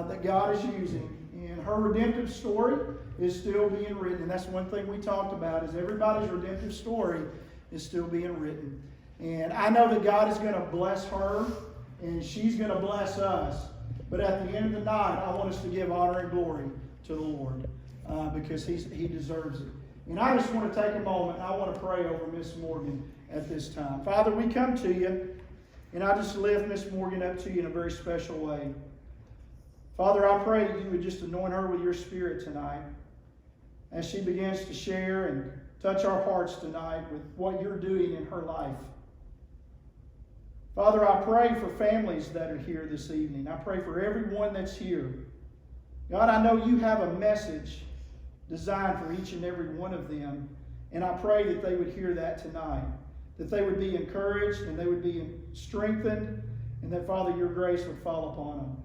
that God is using. And her redemptive story is still being written. And that's one thing we talked about, is everybody's redemptive story is still being written. And I know that God is going to bless her, and she's going to bless us. But at the end of the night, I want us to give honor and glory to the Lord, because He deserves it. And I just want to take a moment, and I want to pray over Miss Morgan at this time. Father, we come to you, and I just lift Miss Morgan up to you in a very special way. Father, I pray that you would just anoint her with your Spirit tonight as she begins to share and touch our hearts tonight with what you're doing in her life. Father, I pray for families that are here this evening. I pray for everyone that's here. God, I know you have a message designed for each and every one of them, and I pray that they would hear that tonight, that they would be encouraged and they would be strengthened, and that, Father, your grace would fall upon them.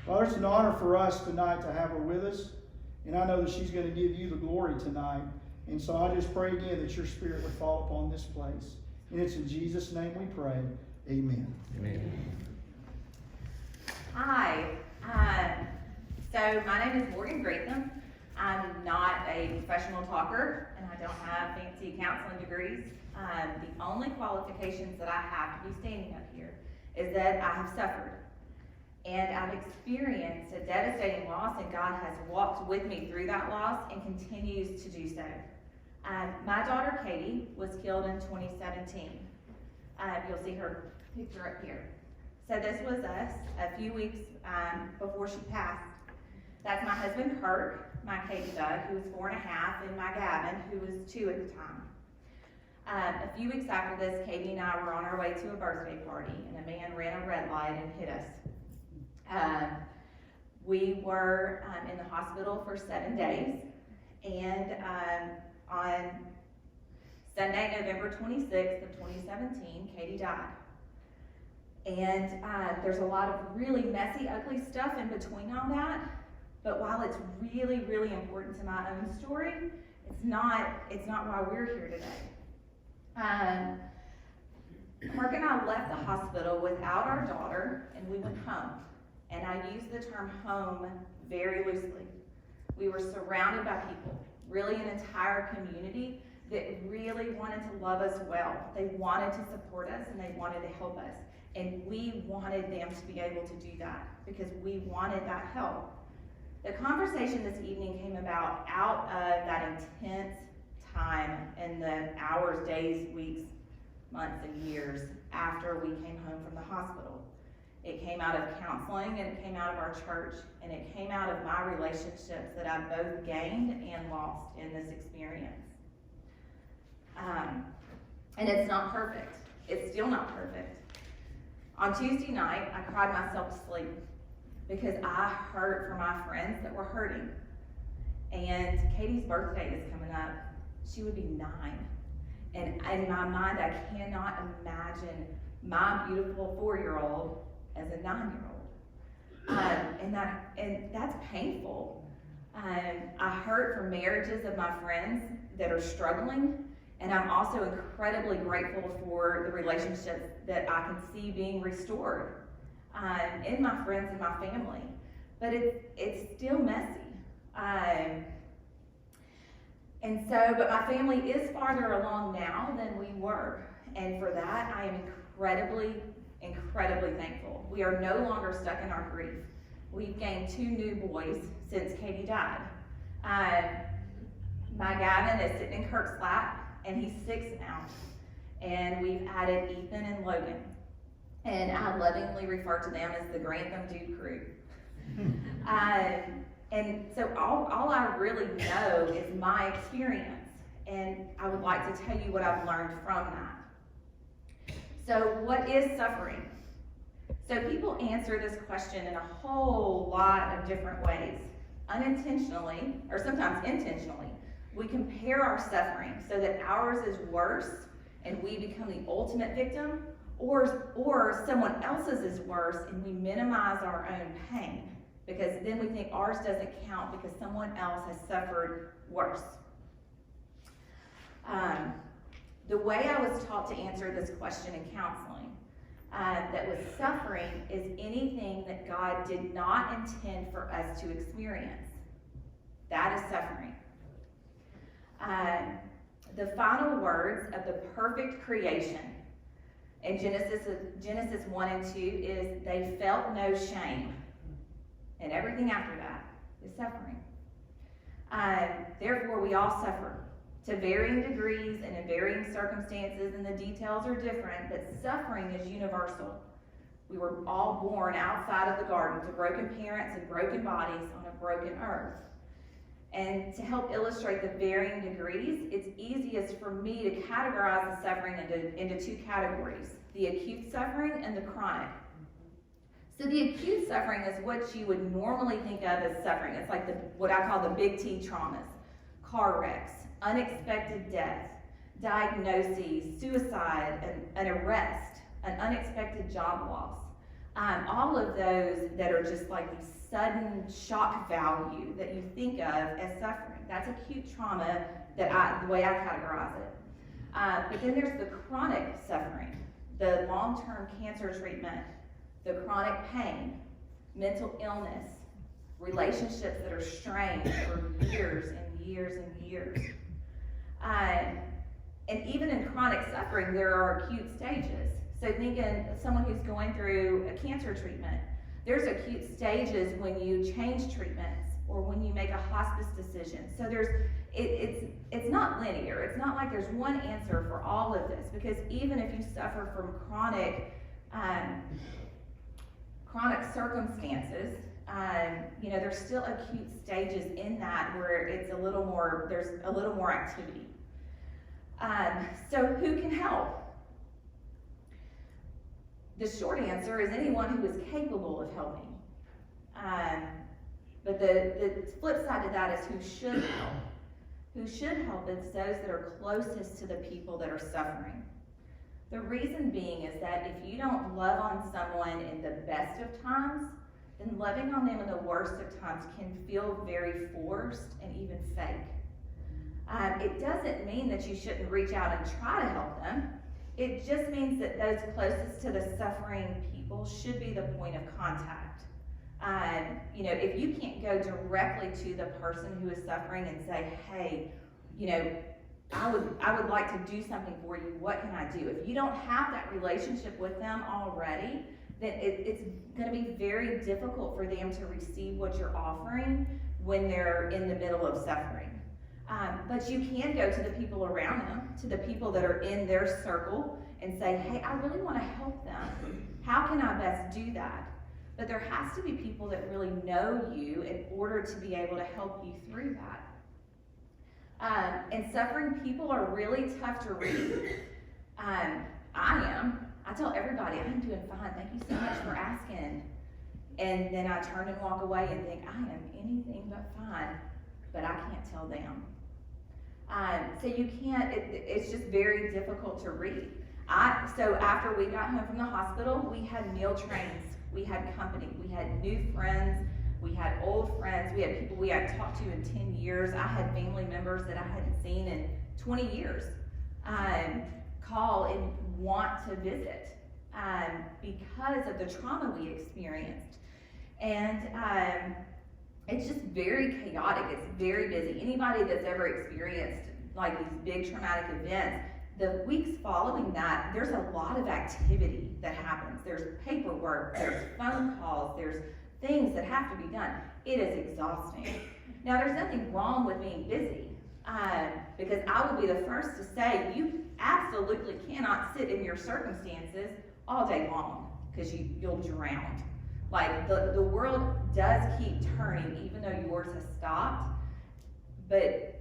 Father, it's an honor for us tonight to have her with us, and I know that she's going to give you the glory tonight. And so I just pray again that your Spirit would fall upon this place. And it's in Jesus' name we pray. Amen. Amen. Hi. So my name is Morgan Grantham. I'm not a professional talker, and I don't have fancy counseling degrees. The only qualifications that I have to be standing up here is that I have suffered. And I've experienced a devastating loss, and God has walked with me through that loss and continues to do so. My daughter Katie was killed in 2017. You'll see her picture up here. So this was us a few weeks before she passed. That's my husband Kirk, my Katie bug, who was 4.5, and my Gavin, who was 2 at the time. A few weeks after this, Katie and I were on our way to a birthday party, and a man ran a red light and hit us. We were in the hospital for 7 days, and on Sunday, November 26th of 2017, Katie died. And there's a lot of really messy, ugly stuff in between all that, but while it's really, really important to my own story, it's not why we're here today. Mark and I left the hospital without our daughter, and we went home. And I use the term home very loosely. We were surrounded by people, really an entire community that really wanted to love us well. They wanted to support us, and they wanted to help us. And we wanted them to be able to do that because we wanted that help. The conversation this evening came about out of that intense time in the hours, days, weeks, months, and years after we came home from the hospital. It came out of counseling, and it came out of our church, and it came out of my relationships that I've both gained and lost in this experience. And it's not perfect. It's still not perfect. On Tuesday night, I cried myself to sleep because I hurt for my friends that were hurting. And Katie's birthday is coming up. She would be 9. And in my mind, I cannot imagine my beautiful 4-year-old as a 9-year-old. And that's painful. I hurt for marriages of my friends that are struggling, and I'm also incredibly grateful for the relationships that I can see being restored in my friends and my family. But it's still messy. But my family is farther along now than we were, and for that I am incredibly thankful. We are no longer stuck in our grief. We've gained 2 new boys since Katie died. My Gavin is sitting in Kirk's lap, and he's 6 now. And we've added Ethan and Logan. And I lovingly refer to them as the Grantham Dude Crew. And so all I really know is my experience. And I would like to tell you what I've learned from that. So what is suffering? So people answer this question in a whole lot of different ways. Unintentionally, or sometimes intentionally, we compare our suffering so that ours is worse and we become the ultimate victim, or someone else's is worse and we minimize our own pain because then we think ours doesn't count because someone else has suffered worse. The way I was taught to answer this question in counseling that was suffering is anything that God did not intend for us to experience. That is suffering. The final words of the perfect creation in Genesis 1 and 2 is, they felt no shame. And everything after that is suffering. Therefore, we all suffer to varying degrees and in varying circumstances, and the details are different, but suffering is universal. We were all born outside of the garden to broken parents and broken bodies on a broken earth. And to help illustrate the varying degrees, it's easiest for me to categorize the suffering into two categories: the acute suffering and the chronic. So the acute suffering is what you would normally think of as suffering. It's like what I call the big T traumas: car wrecks, unexpected death, diagnoses, suicide, an arrest, an unexpected job loss. All of those that are just like these sudden shock value that you think of as suffering. That's acute trauma, the way I categorize it. But then there's the chronic suffering, the long-term cancer treatment, the chronic pain, mental illness, relationships that are strained for years and years and years. And even in chronic suffering, there are acute stages. So thinking of someone who's going through a cancer treatment, there's acute stages when you change treatments or when you make a hospice decision. So it's not linear. It's not like there's one answer for all of this, because even if you suffer from chronic circumstances, there's still acute stages in that where there's a little more activity. So who can help? The short answer is anyone who is capable of helping. But the flip side to that is who should help. Who should help is those that are closest to the people that are suffering. The reason being is that if you don't love on someone in the best of times, then loving on them in the worst of times can feel very forced and even fake. It doesn't mean that you shouldn't reach out and try to help them. It just means that those closest to the suffering people should be the point of contact. If you can't go directly to the person who is suffering and say, hey, I would like to do something for you, what can I do? If you don't have that relationship with them already, then it's going to be very difficult for them to receive what you're offering when they're in the middle of suffering. But you can go to the people around them, to the people that are in their circle, and say, hey, I really want to help them. How can I best do that? But there has to be people that really know you in order to be able to help you through that. And suffering people are really tough to read. I tell everybody, I'm doing fine, thank you so much for asking. And then I turn and walk away and think, I am anything but fine, but I can't tell them. So you can't, it's just very difficult to read. So after we got home from the hospital, we had meal trains, we had company, we had new friends, we had old friends, we had people we hadn't talked to in 10 years. I had family members that I hadn't seen in 20 years call and want to visit because of the trauma we experienced. And it's just very chaotic, it's very busy. Anybody that's ever experienced like these big traumatic events, the weeks following that, there's a lot of activity that happens. There's paperwork, there's phone calls, there's things that have to be done. It is exhausting. Now, there's nothing wrong with being busy, because I will be the first to say you absolutely cannot sit in your circumstances all day long, because you'll drown. Like, the world does keep turning, even though yours has stopped, but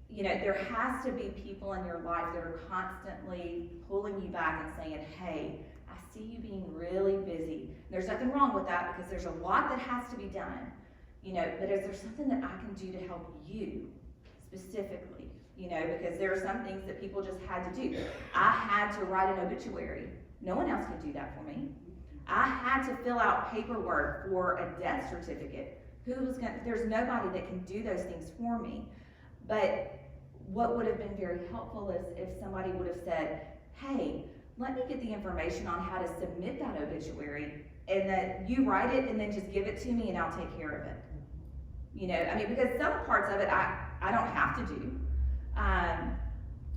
there has to be people in your life that are constantly pulling you back and saying, hey, I see you being really busy. There's nothing wrong with that, because there's a lot that has to be done, but is there something that I can do to help you specifically? Because there are some things that people just had to do. I had to write an obituary. No one else could do that for me. I had to fill out paperwork for a death certificate. There's nobody that can do those things for me. But what would have been very helpful is if somebody would have said, hey, let me get the information on how to submit that obituary, and that you write it and then just give it to me and I'll take care of it. You know, I mean, because some parts of it I don't have to do.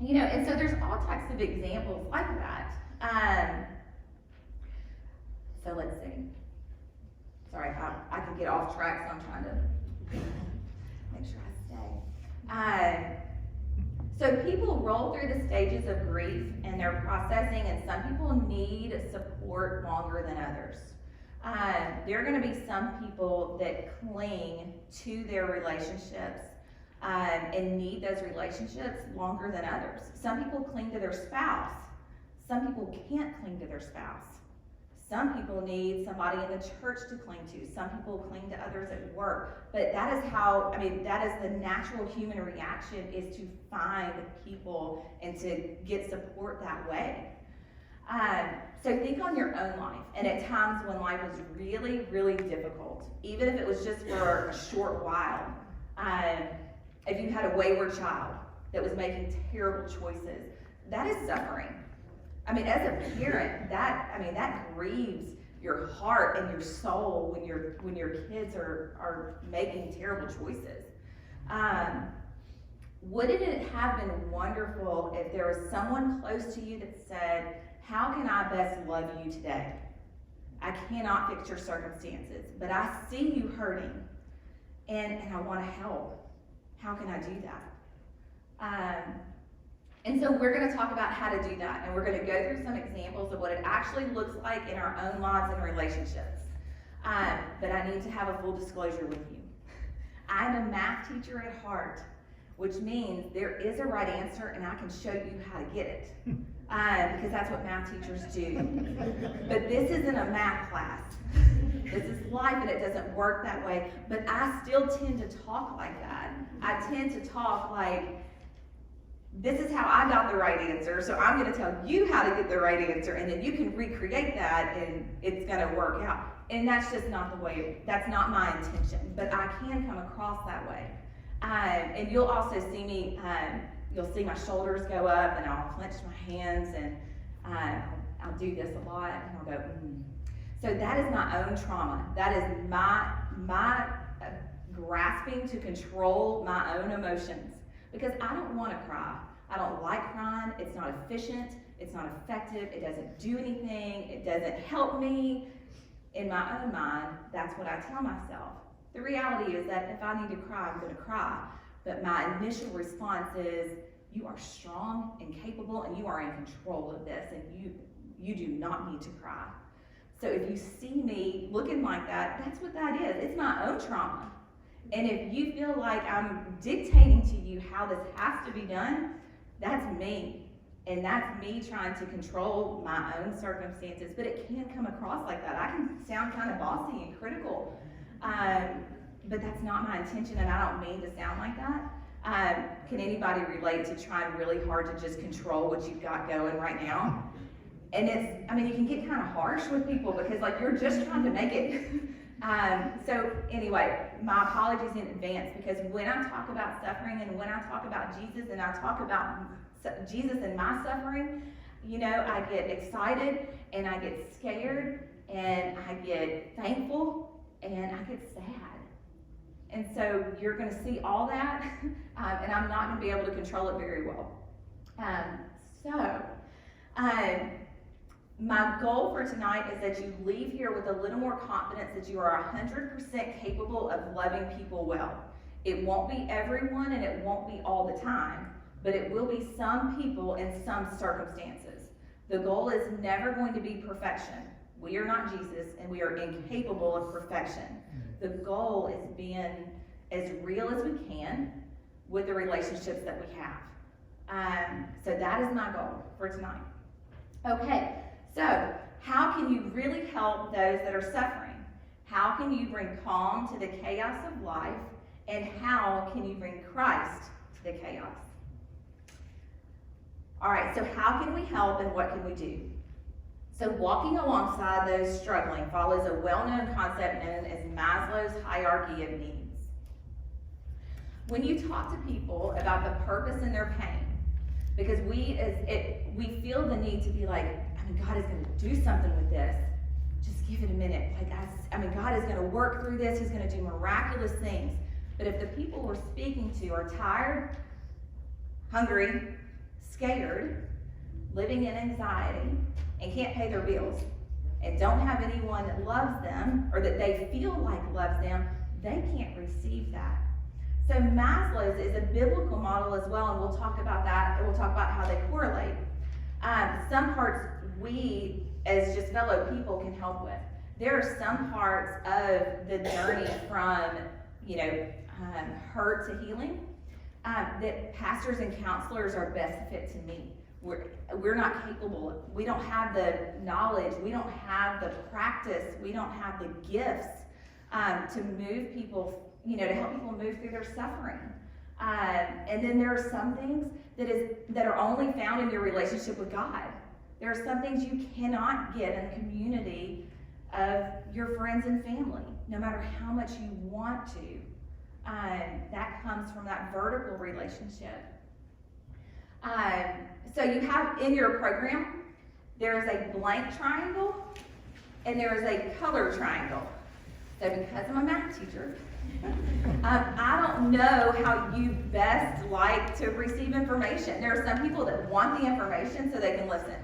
You know, and so there's all types of examples like that. So let's see. Sorry, I could get off track, so I'm trying to make sure I stay. So people roll through the stages of grief and they're processing, and some people need support longer than others. There are going to be some people that cling to their relationships and need those relationships longer than others. Some people cling to their spouse. Some people can't cling to their spouse. Some people need somebody in the church to cling to. Some people cling to others at work. But that is how, I mean, that is the natural human reaction, is to find people and to get support that way. So think on your own life, and at times when life was really, really difficult, even if it was just for a short while. If you had a wayward child that was making terrible choices, that is suffering. I mean, as a parent, that grieves your heart and your soul when your kids are making terrible choices. Wouldn't it have been wonderful if there was someone close to you that said, how can I best love you today? I cannot fix your circumstances, but I see you hurting, and I want to help. How can I do that? And so we're going to talk about how to do that, and we're going to go through some examples of what it actually looks like in our own lives and relationships. But I need to have a full disclosure with you. I'm a math teacher at heart, which means there is a right answer, and I can show you how to get it, because that's what math teachers do. But this isn't a math class. This is life, and it doesn't work that way. But I still tend to talk like that. I tend to talk like, this is how I got the right answer, so I'm going to tell you how to get the right answer, and then you can recreate that, and it's going to work out. And that's just not the way, that's not my intention, but I can come across that way. And you'll also see me, you'll see my shoulders go up, and I'll clench my hands, and I'll do this a lot, and I'll go, So that is my own trauma. That is my grasping to control my own emotions. Because I don't want to cry. I don't like crying. It's not efficient. It's not effective. It doesn't do anything. It doesn't help me. In my own mind, that's what I tell myself. The reality is that if I need to cry, I'm going to cry. But my initial response is, you are strong and capable, and you are in control of this, and you do not need to cry. So if you see me looking like that, that's what that is. It's my own trauma. And if you feel like I'm dictating to you how this has to be done, that's me. And that's me trying to control my own circumstances. But it can come across like that. I can sound kind of bossy and critical. But that's not my intention, and I don't mean to sound like that. Can anybody relate to trying really hard to just control what you've got going right now? And you can get kind of harsh with people because you're just trying to make it. So anyway, my apologies in advance, because when I talk about suffering and when I talk about Jesus and I talk about Jesus and my suffering, I get excited and I get scared and I get thankful and I get sad. And so you're going to see all that, and I'm not going to be able to control it very well. My goal for tonight is that you leave here with a little more confidence that you are 100% capable of loving people well. It won't be everyone and it won't be all the time, but it will be some people in some circumstances. The goal is never going to be perfection. We are not Jesus, and we are incapable of perfection. The goal is being as real as we can with the relationships that we have. So that is my goal for tonight. Okay. So, how can you really help those that are suffering? How can you bring calm to the chaos of life? And how can you bring Christ to the chaos? All right, so how can we help and what can we do? So walking alongside those struggling follows a well-known concept known as Maslow's hierarchy of needs. When you talk to people about the purpose in their pain, because we feel the need to be like, God is going to do something with this. Just give it a minute. God is going to work through this. He's going to do miraculous things. But if the people we're speaking to are tired, hungry, scared, living in anxiety, and can't pay their bills, and don't have anyone that loves them, or that they feel like loves them, they can't receive that. So Maslow's is a biblical model as well, and we'll talk about that, and we'll talk about how they correlate. Some parts we, as just fellow people, can help with. There are some parts of the journey from, hurt to healing that pastors and counselors are best fit to meet. We're not capable. We don't have the knowledge. We don't have the practice. We don't have the gifts to move people, to help people move through their suffering. And then there are some things that are only found in your relationship with God. There are some things you cannot get in the community of your friends and family, no matter how much you want to. That comes from that vertical relationship. So you have in your program, there is a blank triangle and there is a color triangle. So because I'm a math teacher, I don't know how you best like to receive information. There are some people that want the information so they can listen.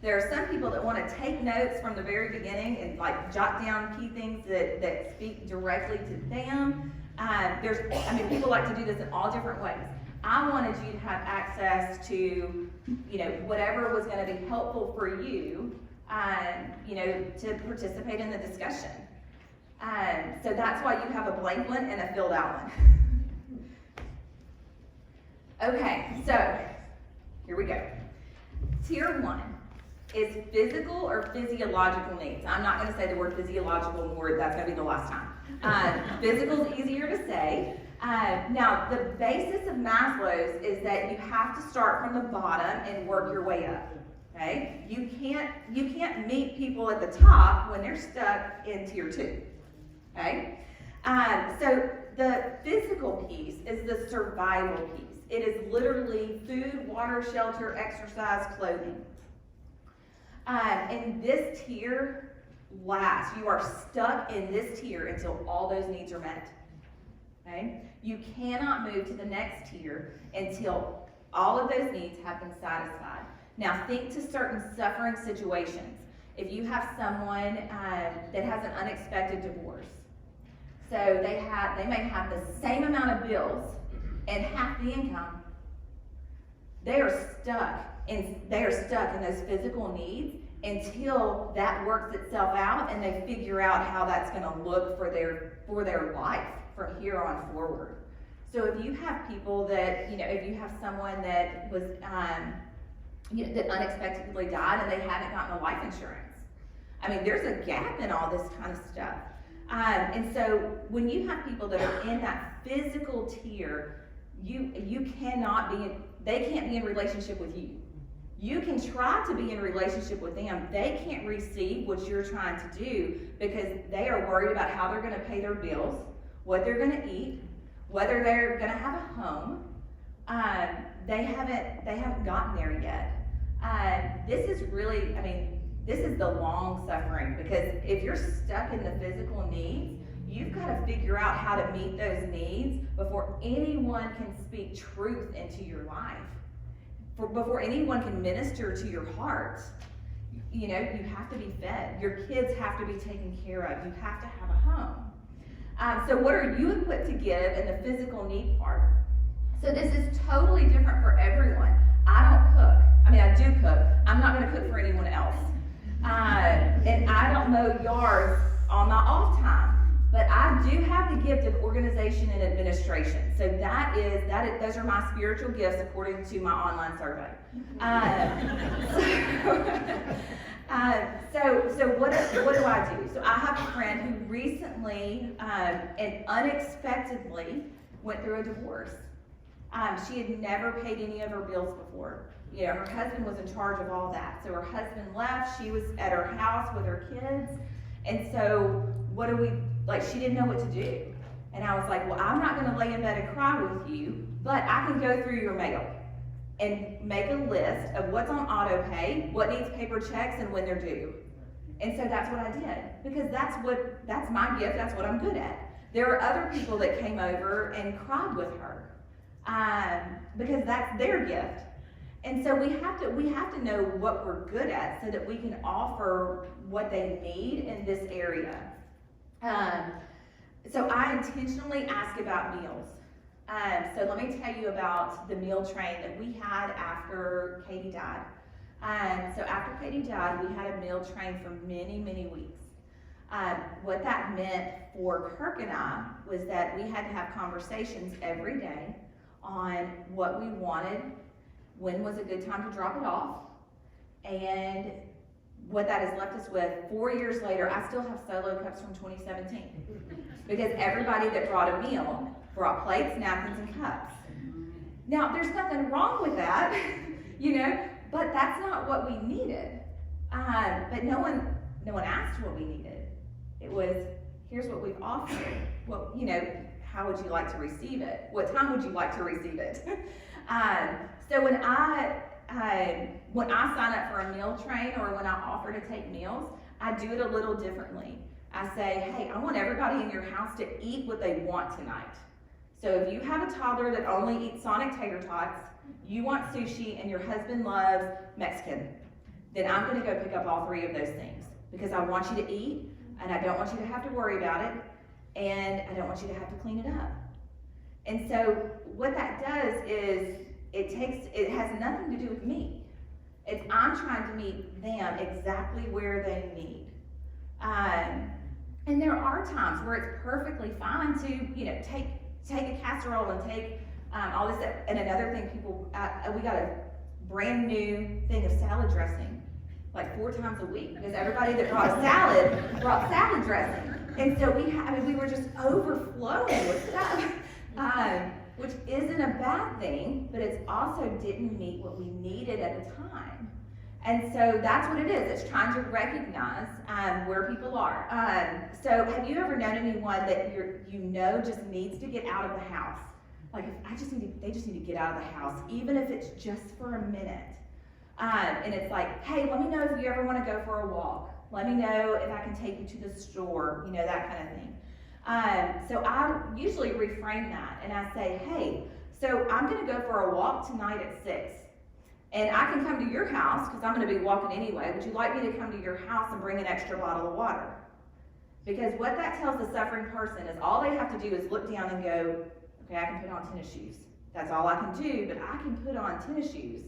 There are some people that want to take notes from the very beginning and jot down key things that speak directly to them. People like to do this in all different ways. I wanted you to have access to, whatever was going to be helpful for you, to participate in the discussion. So that's why you have a blank one and a filled out one. Okay, so here we go. Tier 1 is physical or physiological needs. I'm not going to say the word physiological more, that's going to be the last time. Physical is easier to say. Now, the basis of Maslow's is that you have to start from the bottom and work your way up. Okay? You can't meet people at the top when they're stuck in tier 2. Okay? So the physical piece is the survival piece. It is literally food, water, shelter, exercise, clothing. And this tier lasts. You are stuck in this tier until all those needs are met. Okay? You cannot move to the next tier until all of those needs have been satisfied. Now think to certain suffering situations. If you have someone that has an unexpected divorce, so they may have the same amount of bills and half the income, they are stuck in those physical needs until that works itself out and they figure out how that's going to look for their life from here on forward. So if you have people that, if you have someone that was that unexpectedly died and they haven't gotten a life insurance, there's a gap in all this kind of stuff. And so when you have people that are in that physical tier, they can't be in relationship with you. You can try to be in relationship with them. They can't receive what you're trying to do because they are worried about how they're going to pay their bills, what they're going to eat, whether they're going to have a home. They haven't gotten there yet. This is really, this is the long suffering, because if you're stuck in the physical needs, you've got to figure out how to meet those needs before anyone can speak truth into your life. Before anyone can minister to your heart. You have to be fed. Your kids have to be taken care of. You have to have a home. So what are you equipped to give in the physical need part? So this is totally different for everyone. I don't cook. I do cook. I'm not going to cook for anyone else. And I don't mow yards on my off time. But I do have the gift of organization and administration. So those are my spiritual gifts according to my online survey. So what do I do? So I have a friend who recently and unexpectedly went through a divorce. She had never paid any of her bills before. Her husband was in charge of all that. So her husband left. She was at her house with her kids. And so she didn't know what to do. And I was like, well, I'm not going to lay in bed and cry with you, but I can go through your mail. and make a list of what's on auto pay, what needs paper checks, and when they're due. And so that's what I did, because that's my gift, that's what I'm good at. There are other people that came over and cried with her, because that's their gift. And so we have to know what we're good at so that we can offer what they need in this area. So I intentionally ask about meals. So let me tell you about the meal train that we had after Katie died. So after Katie died, we had a meal train for many, many weeks. What that meant for Kirk and I was that we had to have conversations every day on what we wanted, when was a good time to drop it off, and what that has left us with. 4 years later, I still have solo cups from 2017 because everybody that brought a meal brought plates, napkins, and cups. Now, there's nothing wrong with that, but that's not what we needed. But no one asked what we needed. It was, here's what we've offered. Well, how would you like to receive it? What time would you like to receive it? So when I sign up for a meal train or when I offer to take meals, I do it a little differently. I say, hey, I want everybody in your house to eat what they want tonight. So if you have a toddler that only eats Sonic tater tots, you want sushi, and your husband loves Mexican, then I'm gonna go pick up all 3 of those things because I want you to eat, and I don't want you to have to worry about it, and I don't want you to have to clean it up. And so what that does is it has nothing to do with me. I'm trying to meet them exactly where they need. And there are times where it's perfectly fine to, take a casserole and take all this. And another thing, we got a brand new thing of salad dressing, like 4 times a week, because everybody that brought a salad brought salad dressing. And so we were just overflowing with stuff. Which isn't a bad thing, but it also didn't meet what we needed at the time. And so that's what it is. It's trying to recognize where people are. So have you ever known anyone that just needs to get out of the house? Like, they just need to get out of the house, even if it's just for a minute. And it's like, hey, let me know if you ever want to go for a walk. Let me know if I can take you to the store, that kind of thing. So I usually reframe that and I say, hey, so I'm going to go for a walk tonight at 6. And I can come to your house because I'm going to be walking anyway. Would you like me to come to your house and bring an extra bottle of water? Because what that tells the suffering person is all they have to do is look down and go, okay, I can put on tennis shoes. That's all I can do, but I can put on tennis shoes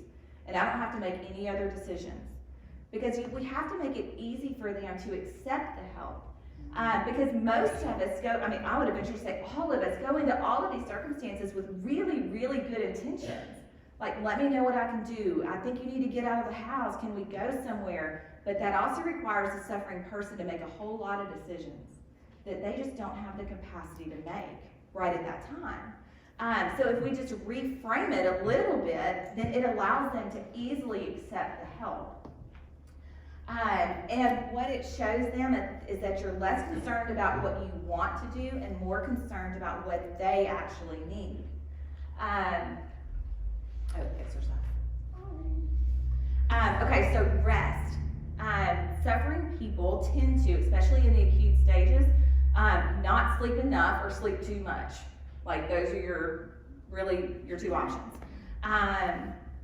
and I don't have to make any other decisions. Because we have to make it easy for them to accept the help. Because most of us I would eventually say all of us go into all of these circumstances with really, really good intentions. Like, let me know what I can do. I think you need to get out of the house. Can we go somewhere? But that also requires the suffering person to make a whole lot of decisions that they just don't have the capacity to make right at that time. So if we just reframe it a little bit, then it allows them to easily accept the help. And what it shows them is that you're less concerned about what you want to do and more concerned about what they actually need. Exercise. Okay, so rest. Suffering people tend to, especially in the acute stages, not sleep enough or sleep too much. Like, those are your 2 options.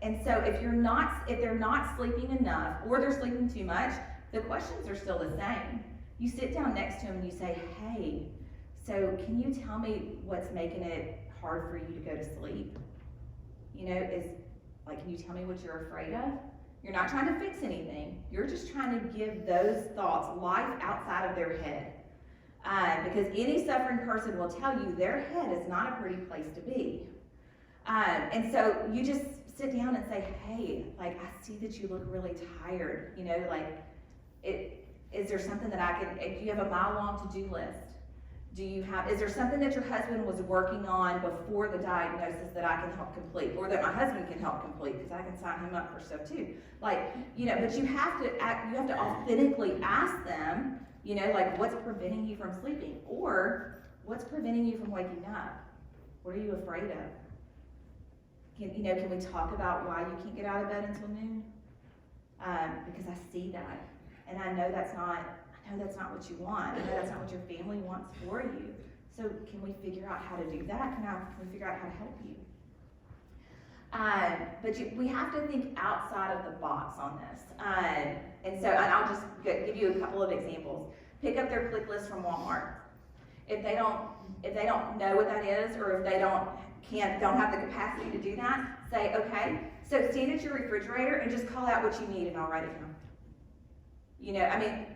And so if they're not sleeping enough or they're sleeping too much, the questions are still the same. You sit down next to them and you say, hey, so can you tell me what's making it hard for you to go to sleep? Can you tell me what you're afraid of? You're not trying to fix anything. You're just trying to give those thoughts life outside of their head. Because any suffering person will tell you their head is not a pretty place to be. And so you just sit down and say, hey, I see that you look really tired. Is there something that do you have a mile-long to-do list? Is there something that your husband was working on before the diagnosis that I can help complete, or that my husband can help complete, because I can sign him up for stuff too? But you have to authentically ask them, what's preventing you from sleeping? Or what's preventing you from waking up? What are you afraid of? can we talk about why you can't get out of bed until noon? Because I see that, and I know that's not what you want. I know that's not what your family wants for you. So can we figure out how to do that? Can we figure out how to help you? We have to think outside of the box on this. And I'll just give you a couple of examples. Pick up their click list from Walmart. If they don't know what that is, or if they don't have the capacity to do that, say, okay, so stand at your refrigerator and just call out what you need and I'll write it down.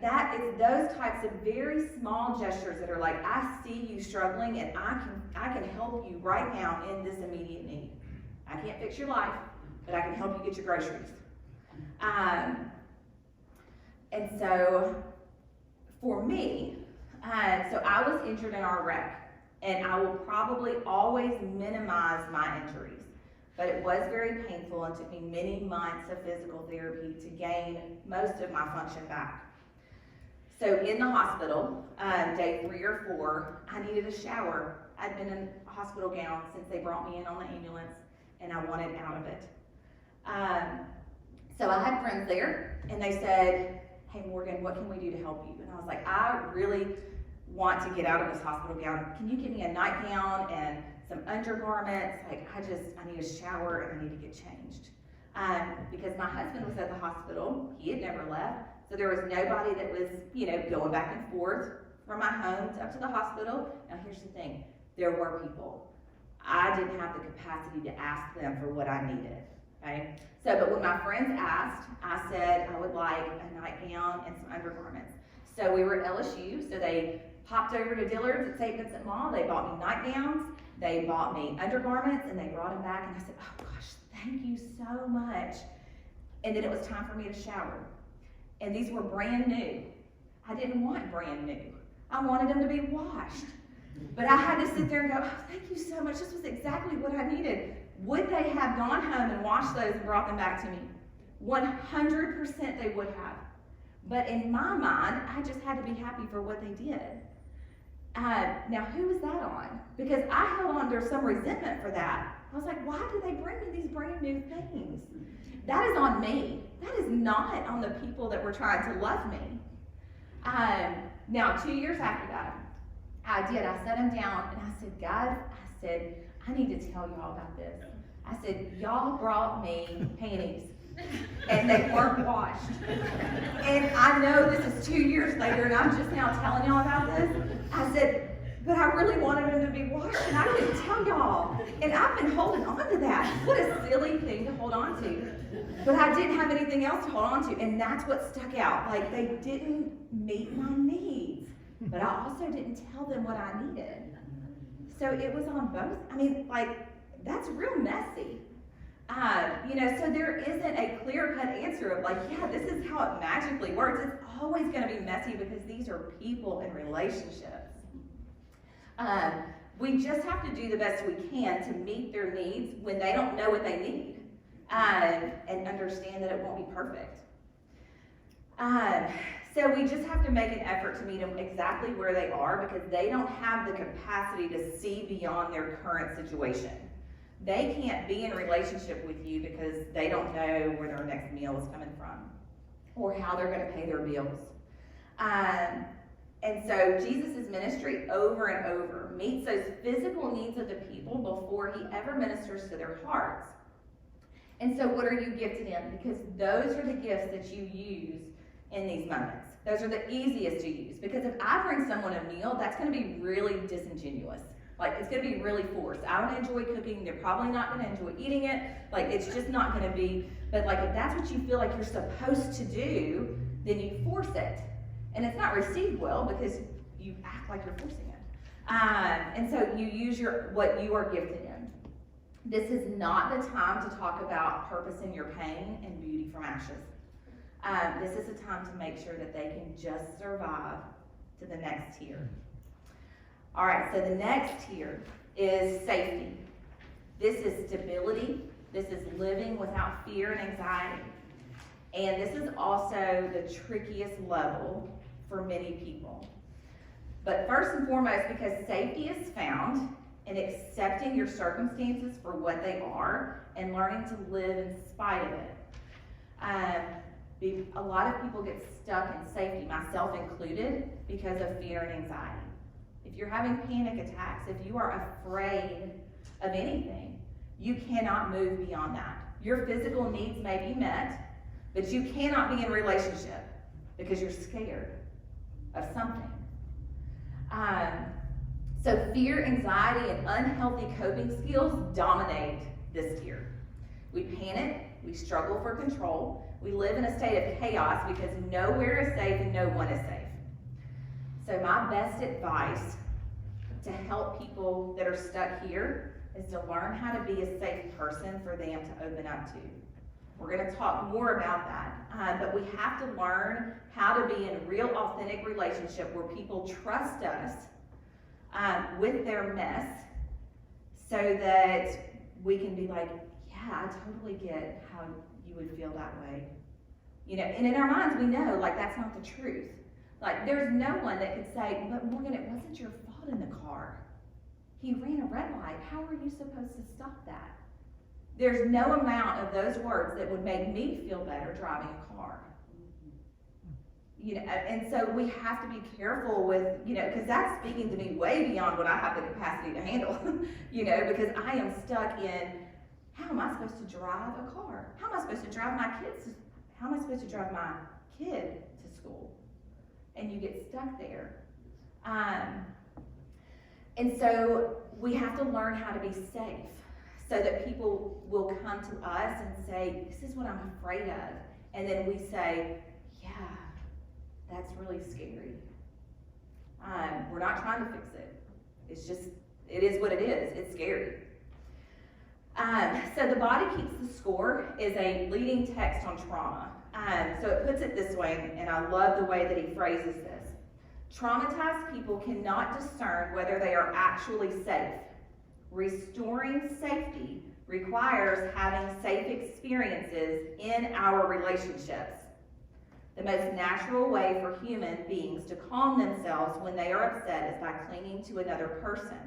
That is those types of very small gestures that are like, I see you struggling and I can help you right now in this immediate need. I can't fix your life, but I can help you get your groceries. And so for me, so I was injured in our wreck, and I will probably always minimize my injuries, but it was very painful and took me many months of physical therapy to gain most of my function back. So in the hospital, day 3 or 4, I needed a shower. I'd been in a hospital gown since they brought me in on the ambulance, and I wanted out of it. So I had friends there, and they said, hey Morgan, what can we do to help you? And I was like, I really want to get out of this hospital gown. Can you give me a nightgown and some undergarments? Like, I need a shower and I need to get changed. Because my husband was at the hospital, he had never left, so there was nobody that was, going back and forth from my home up to the hospital. Now here's the thing, there were people. I didn't have the capacity to ask them for what I needed, okay? But when my friends asked, I said I would like a nightgown and some undergarments. So we were at LSU, so they popped over to Dillard's at St. Vincent Mall. They bought me nightgowns, they bought me undergarments, and they brought them back, and I said, oh gosh, thank you so much. And then it was time for me to shower. And these were brand new. I didn't want brand new. I wanted them to be washed. But I had to sit there and go, oh, thank you so much. This was exactly what I needed. Would they have gone home and washed those and brought them back to me? 100% they would have. But in my mind, I just had to be happy for what they did. Now, who was that on? Because I held on to some resentment for that. I was like, why did they bring me these brand new things? That is on me. That is not on the people that were trying to love me. Now, 2 years after that, I sat him down and I said, guys, I need to tell y'all about this. I said, y'all brought me panties and they weren't washed. And I know this is 2 years later and I'm just now telling y'all about this. I said, but I really wanted them to be washed and I couldn't tell y'all. And I've been holding on to that. What a silly thing to hold on to. But I didn't have anything else to hold on to, and that's what stuck out. Like, they didn't meet my needs, but I also didn't tell them what I needed. So it was on both. That's real messy. So there isn't a clear-cut answer of like, yeah, this is how it magically works. It's always going to be messy because these are people and relationships. We just have to do the best we can to meet their needs when they don't know what they need, and understand that it won't be perfect. So we just have to make an effort to meet them exactly where they are because they don't have the capacity to see beyond their current situation. They can't be in a relationship with you because they don't know where their next meal is coming from or how they're going to pay their bills. And so Jesus' ministry over and over meets those physical needs of the people before he ever ministers to their hearts. And so what are you gifted in? Because those are the gifts that you use in these moments. Those are the easiest to use. Because if I bring someone a meal, that's going to be really disingenuous. Like, it's going to be really forced. I don't enjoy cooking. They're probably not going to enjoy eating it. Like, it's just not going to be. But, like, if that's what you feel like you're supposed to do, then you force it. And it's not received well because you act like you're forcing it. And so you use what you are gifted in. This is not the time to talk about purpose in your pain and beauty from ashes. This is a time to make sure that they can just survive to the next tier. All right, so the next tier is safety. This is stability. This is living without fear and anxiety. And this is also the trickiest level for many people. But first and foremost, because safety is found and accepting your circumstances for what they are and learning to live in spite of it. A lot of people get stuck in safety, myself included, because of fear and anxiety. If you're having panic attacks, if you are afraid of anything, you cannot move beyond that. Your physical needs may be met, but you cannot be in relationship because you're scared of something. So fear, anxiety, and unhealthy coping skills dominate this tier. We panic, we struggle for control, we live in a state of chaos because nowhere is safe and no one is safe. So my best advice to help people that are stuck here is to learn how to be a safe person for them to open up to. We're going to talk more about that, but we have to learn how to be in a real, authentic relationship where people trust us with their mess, so that we can be like, yeah, I totally get how you would feel that way. You know, and in our minds we know, like, that's not the truth. Like, there's no one that could say, but Morgan, it wasn't your fault in the car. He ran a red light. How are you supposed to stop that? There's no amount of those words that would make me feel better driving a car. You know, and so we have to be careful with, you know, because that's speaking to me way beyond what I have the capacity to handle, you know, because I am stuck in, how am I supposed to drive a car? How am I supposed to drive my kids? How am I supposed to drive my kid to school? And you get stuck there. And so we have to learn how to be safe so that people will come to us and say, this is what I'm afraid of. And then we say, yeah, that's really scary. We're not trying to fix it. It's just, it is what it is. It's scary. So The Body Keeps the Score is a leading text on trauma. So it puts it this way, and I love the way that he phrases this. Traumatized people cannot discern whether they are actually safe. Restoring safety requires having safe experiences in our relationships. The most natural way for human beings to calm themselves when they are upset is by clinging to another person.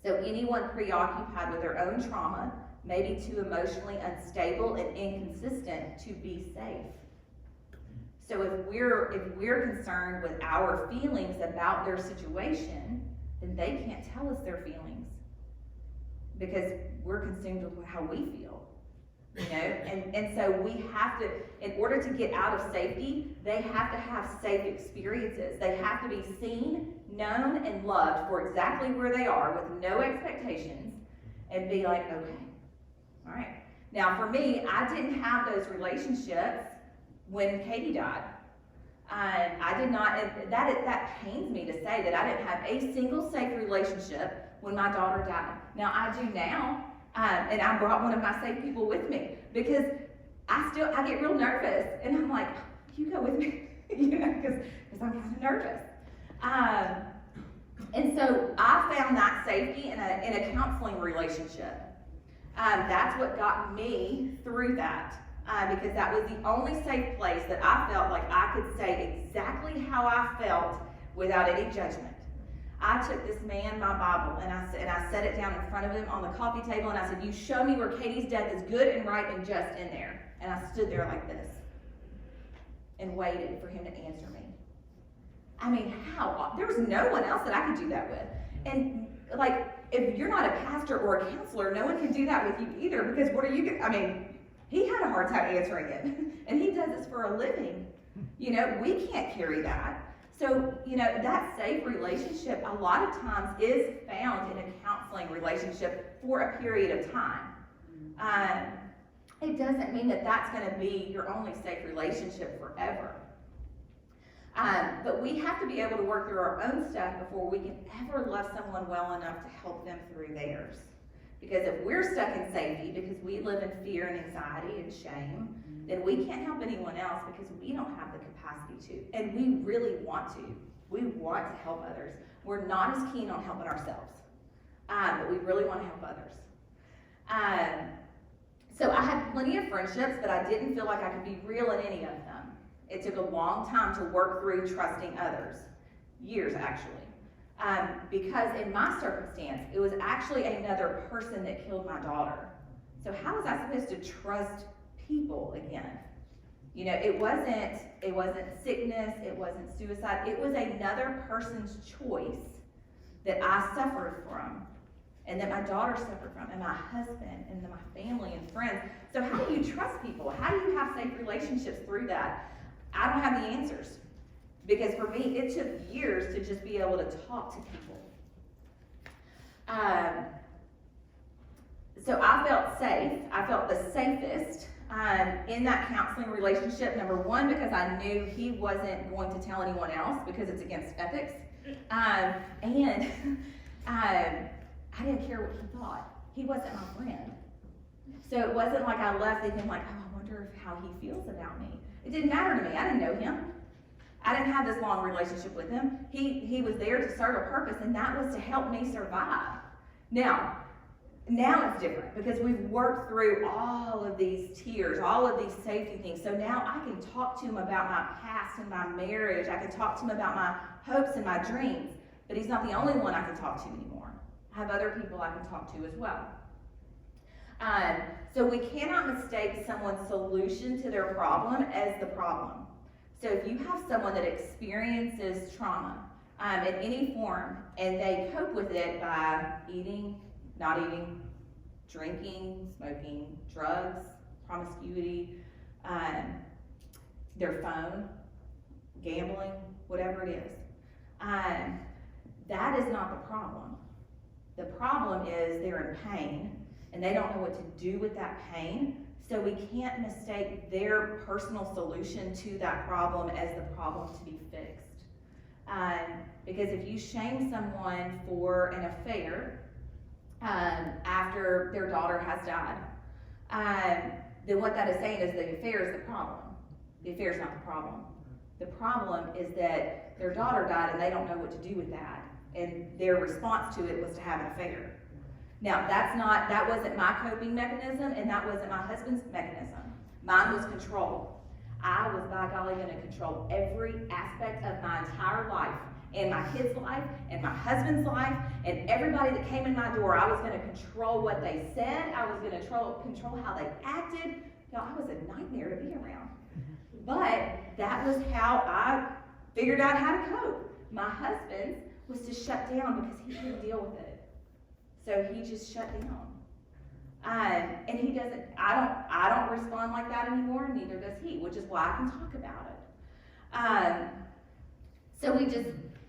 So anyone preoccupied with their own trauma may be too emotionally unstable and inconsistent to be safe. So if we're concerned with our feelings about their situation, then they can't tell us their feelings because we're consumed with how we feel. You know, and so we have to, in order to get out of safety, they have to have safe experiences. They have to be seen, known, and loved for exactly where they are with no expectations, and be like, okay, all right. Now for me, I didn't have those relationships when Katie died. I did not, and that pains me to say that I didn't have a single safe relationship when my daughter died. Now I do now. And I brought one of my safe people with me because I get real nervous, and I'm like, you go with me, you know, because I'm kind of nervous. And so I found that safety in a counseling relationship. That's what got me through that, because that was the only safe place that I felt like I could say exactly how I felt without any judgment. I took this man my Bible and I set it down in front of him on the coffee table, and I said, you show me where Katie's death is good and right and just in there. And I stood there like this and waited for him to answer me. I mean, how? There was no one else that I could do that with. And like, if you're not a pastor or a counselor, no one can do that with you either, because what are you going to, I mean, he had a hard time answering it. And he does this for a living. You know, we can't carry that. So, you know, that safe relationship a lot of times is found in a counseling relationship for a period of time. It doesn't mean that that's going to be your only safe relationship forever. But we have to be able to work through our own stuff before we can ever love someone well enough to help them through theirs. Because if we're stuck in safety because we live in fear and anxiety and shame, then we can't help anyone else because we don't have the capacity to. And we really want to. We want to help others. We're not as keen on helping ourselves, but we really want to help others. So I had plenty of friendships, but I didn't feel like I could be real in any of them. It took a long time to work through trusting others. Years, actually. Because in my circumstance, it was actually another person that killed my daughter. So how was I supposed to trust people again? You know, it wasn't sickness, it wasn't suicide, it was another person's choice that I suffered from, and that my daughter suffered from, and my husband, and then my family and friends. So how do you trust people? How do you have safe relationships through that? I don't have the answers. Because for me, it took years to just be able to talk to people. So I felt safe. I felt the safest in that counseling relationship. Number one, because I knew he wasn't going to tell anyone else because it's against ethics. And I didn't care what he thought. He wasn't my friend. So it wasn't like I left thinking like, oh, I wonder how he feels about me. It didn't matter to me. I didn't know him. I didn't have this long relationship with him. He was there to serve a purpose, and that was to help me survive. Now it's different because we've worked through all of these tears, all of these safety things. So now I can talk to him about my past and my marriage. I can talk to him about my hopes and my dreams. But he's not the only one I can talk to anymore. I have other people I can talk to as well. So we cannot mistake someone's solution to their problem as the problem. So if you have someone that experiences trauma in any form, and they cope with it by eating, not eating, drinking, smoking, drugs, promiscuity, their phone, gambling, whatever it is, that is not the problem. The problem is they're in pain, and they don't know what to do with that pain. So we can't mistake their personal solution to that problem as the problem to be fixed. Because if you shame someone for an affair after their daughter has died, then what that is saying is the affair is the problem. The affair is not the problem. The problem is that their daughter died and they don't know what to do with that. And their response to it was to have an affair. Now, that wasn't my coping mechanism, and that wasn't my husband's mechanism. Mine was control. I was, by golly, going to control every aspect of my entire life, and my kids' life, and my husband's life, and everybody that came in my door. I was going to control what they said. I was going to control how they acted. Y'all, I was a nightmare to be around. But that was how I figured out how to cope. My husband was to shut down because he couldn't deal with it. So he just shut down. And he doesn't, I don't respond like that anymore, neither does he, which is why I can talk about it. So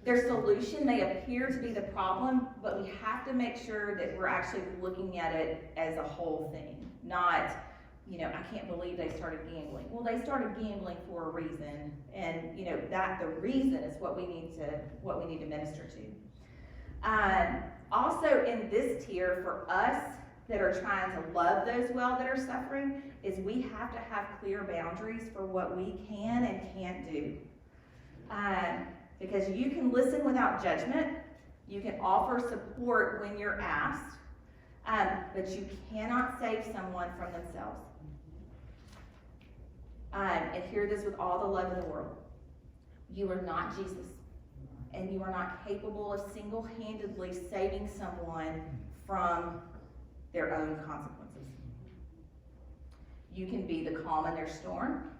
their solution may appear to be the problem, but we have to make sure that we're actually looking at it as a whole thing, not, I can't believe they started gambling. Well, they started gambling for a reason, and that the reason is what we need to minister to. Also in this tier, for us that are trying to love those well that are suffering, is we have to have clear boundaries for what we can and can't do. Because you can listen without judgment, you can offer support when you're asked, but you cannot save someone from themselves. And hear this with all the love in the world. You are not Jesus. And you are not capable of single-handedly saving someone from their own consequences. You can be the calm in their storm,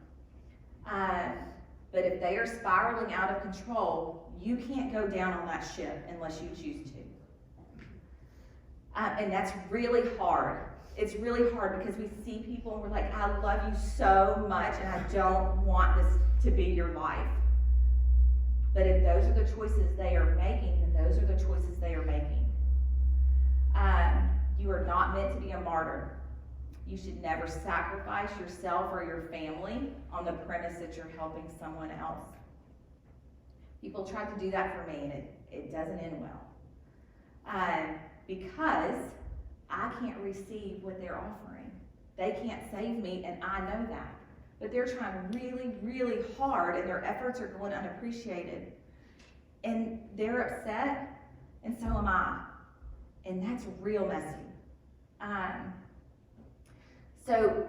but if they are spiraling out of control, you can't go down on that ship unless you choose to. And that's really hard. It's really hard because we see people and we're like, I love you so much and I don't want this to be your life. But if those are the choices they are making, then those are the choices they are making. You are not meant to be a martyr. You should never sacrifice yourself or your family on the premise that you're helping someone else. People try to do that for me, and it doesn't end well. Because I can't receive what they're offering. They can't save me, and I know that. But they're trying really, really hard, and their efforts are going unappreciated. And they're upset, and so am I. And that's real messy. So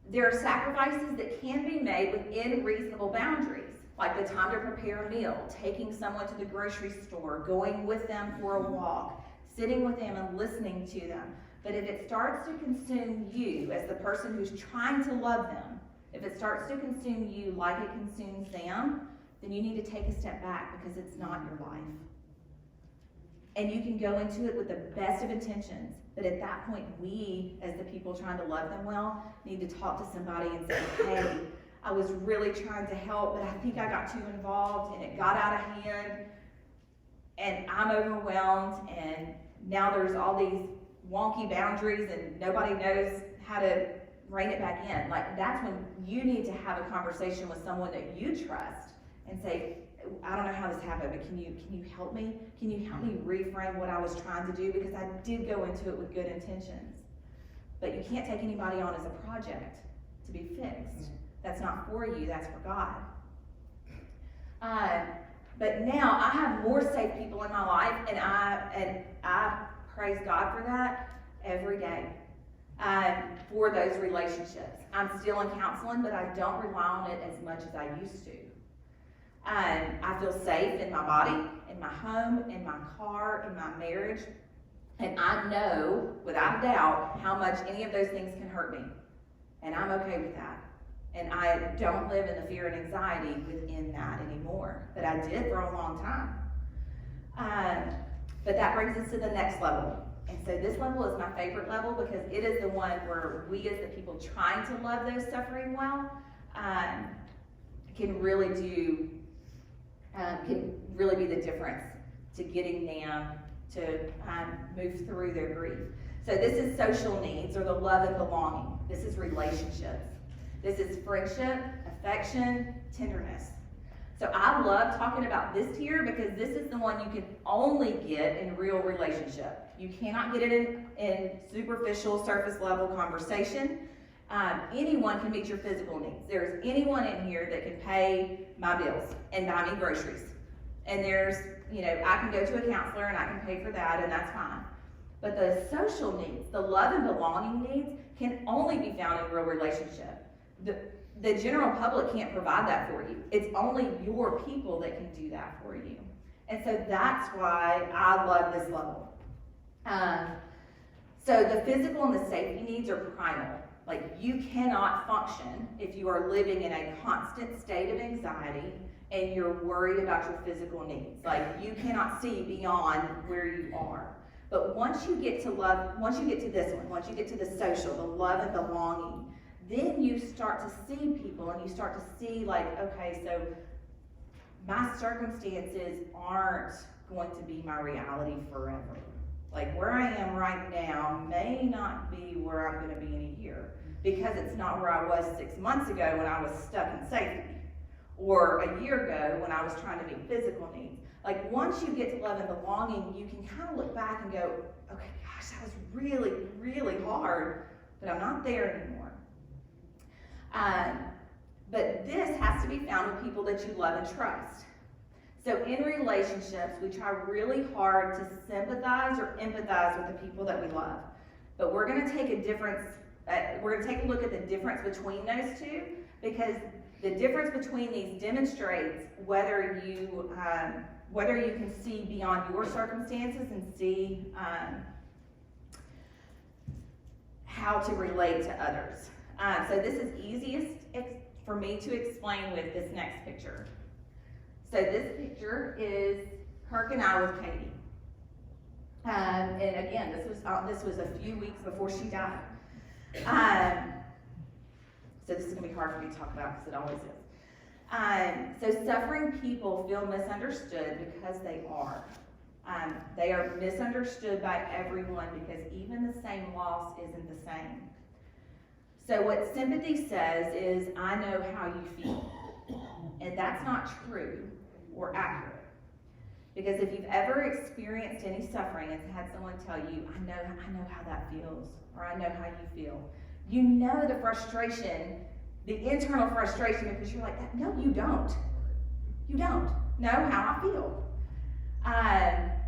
there are sacrifices that can be made within reasonable boundaries. like the time to prepare a meal, taking someone to the grocery store, going with them for a walk, sitting with them and listening to them. But if it starts to consume you as the person who's trying to love them, if it starts to consume you like it consumes them, then you need to take a step back because it's not your life. And you can go into it with the best of intentions, but at that point, we, as the people trying to love them well, need to talk to somebody and say, hey, I was really trying to help, but I think I got too involved and it got out of hand and I'm overwhelmed and now there's all these wonky boundaries and nobody knows how to rein it back in. Like, that's when you need to have a conversation with someone that you trust and say, I don't know how this happened, but can you help me? Can you help me reframe what I was trying to do? Because I did go into it with good intentions. But you can't take anybody on as a project to be fixed. That's not for you, that's for God. But now I have more safe people in my life, and I praise God for that every day. For those relationships. I'm still in counseling, but I don't rely on it as much as I used to. I feel safe in my body, in my home, in my car, in my marriage, and I know, without a doubt, how much any of those things can hurt me. And I'm okay with that. And I don't live in the fear and anxiety within that anymore. But I did for a long time. But that brings us to the next level. And so this level is my favorite level because it is the one where we as the people trying to love those suffering well can really be the difference to getting them to move through their grief. So this is social needs, or the love and belonging. This is relationships. This is friendship, affection, tenderness. So I love talking about this tier because this is the one you can only get in real relationship. You cannot get it in superficial, surface level conversation. Anyone can meet your physical needs. There's anyone in here that can pay my bills and buy me groceries. And there's, I can go to a counselor and I can pay for that, and that's fine. But the social needs, the love and belonging needs, can only be found in real relationship. The general public can't provide that for you. It's only your people that can do that for you. And so that's why I love this level. So the physical and the safety needs are primal. Like, you cannot function if you are living in a constant state of anxiety and you're worried about your physical needs. Like, you cannot see beyond where you are. But once you get to love, once you get to this one, once you get to the social, the love and belonging, then you start to see people and you start to see, like, okay, so my circumstances aren't going to be my reality forever. Like, where I am right now may not be where I'm going to be in a year, because it's not where I was 6 months ago when I was stuck in safety, or a year ago when I was trying to meet physical needs. Like, once you get to love and belonging, you can kind of look back and go, okay, gosh, that was really, really hard, but I'm not there anymore. But this has to be found with people that you love and trust. So in relationships, we try really hard to sympathize or empathize with the people that we love. But we're going to take a look at the difference between those two, because the difference between these demonstrates whether you can see beyond your circumstances and see how to relate to others. So this is easiest for me to explain with this next picture. So this picture is Kirk and I with Katie. And again, this was a few weeks before she died. So this is going to be hard for me to talk about because it always is. So suffering people feel misunderstood because they are. They are misunderstood by everyone because even the same loss isn't the same. So what sympathy says is, I know how you feel. And that's not true or accurate. Because if you've ever experienced any suffering and had someone tell you, I know how that feels, or I know how you feel, you know the frustration, the internal frustration, because you're like, no, you don't. You don't know how I feel.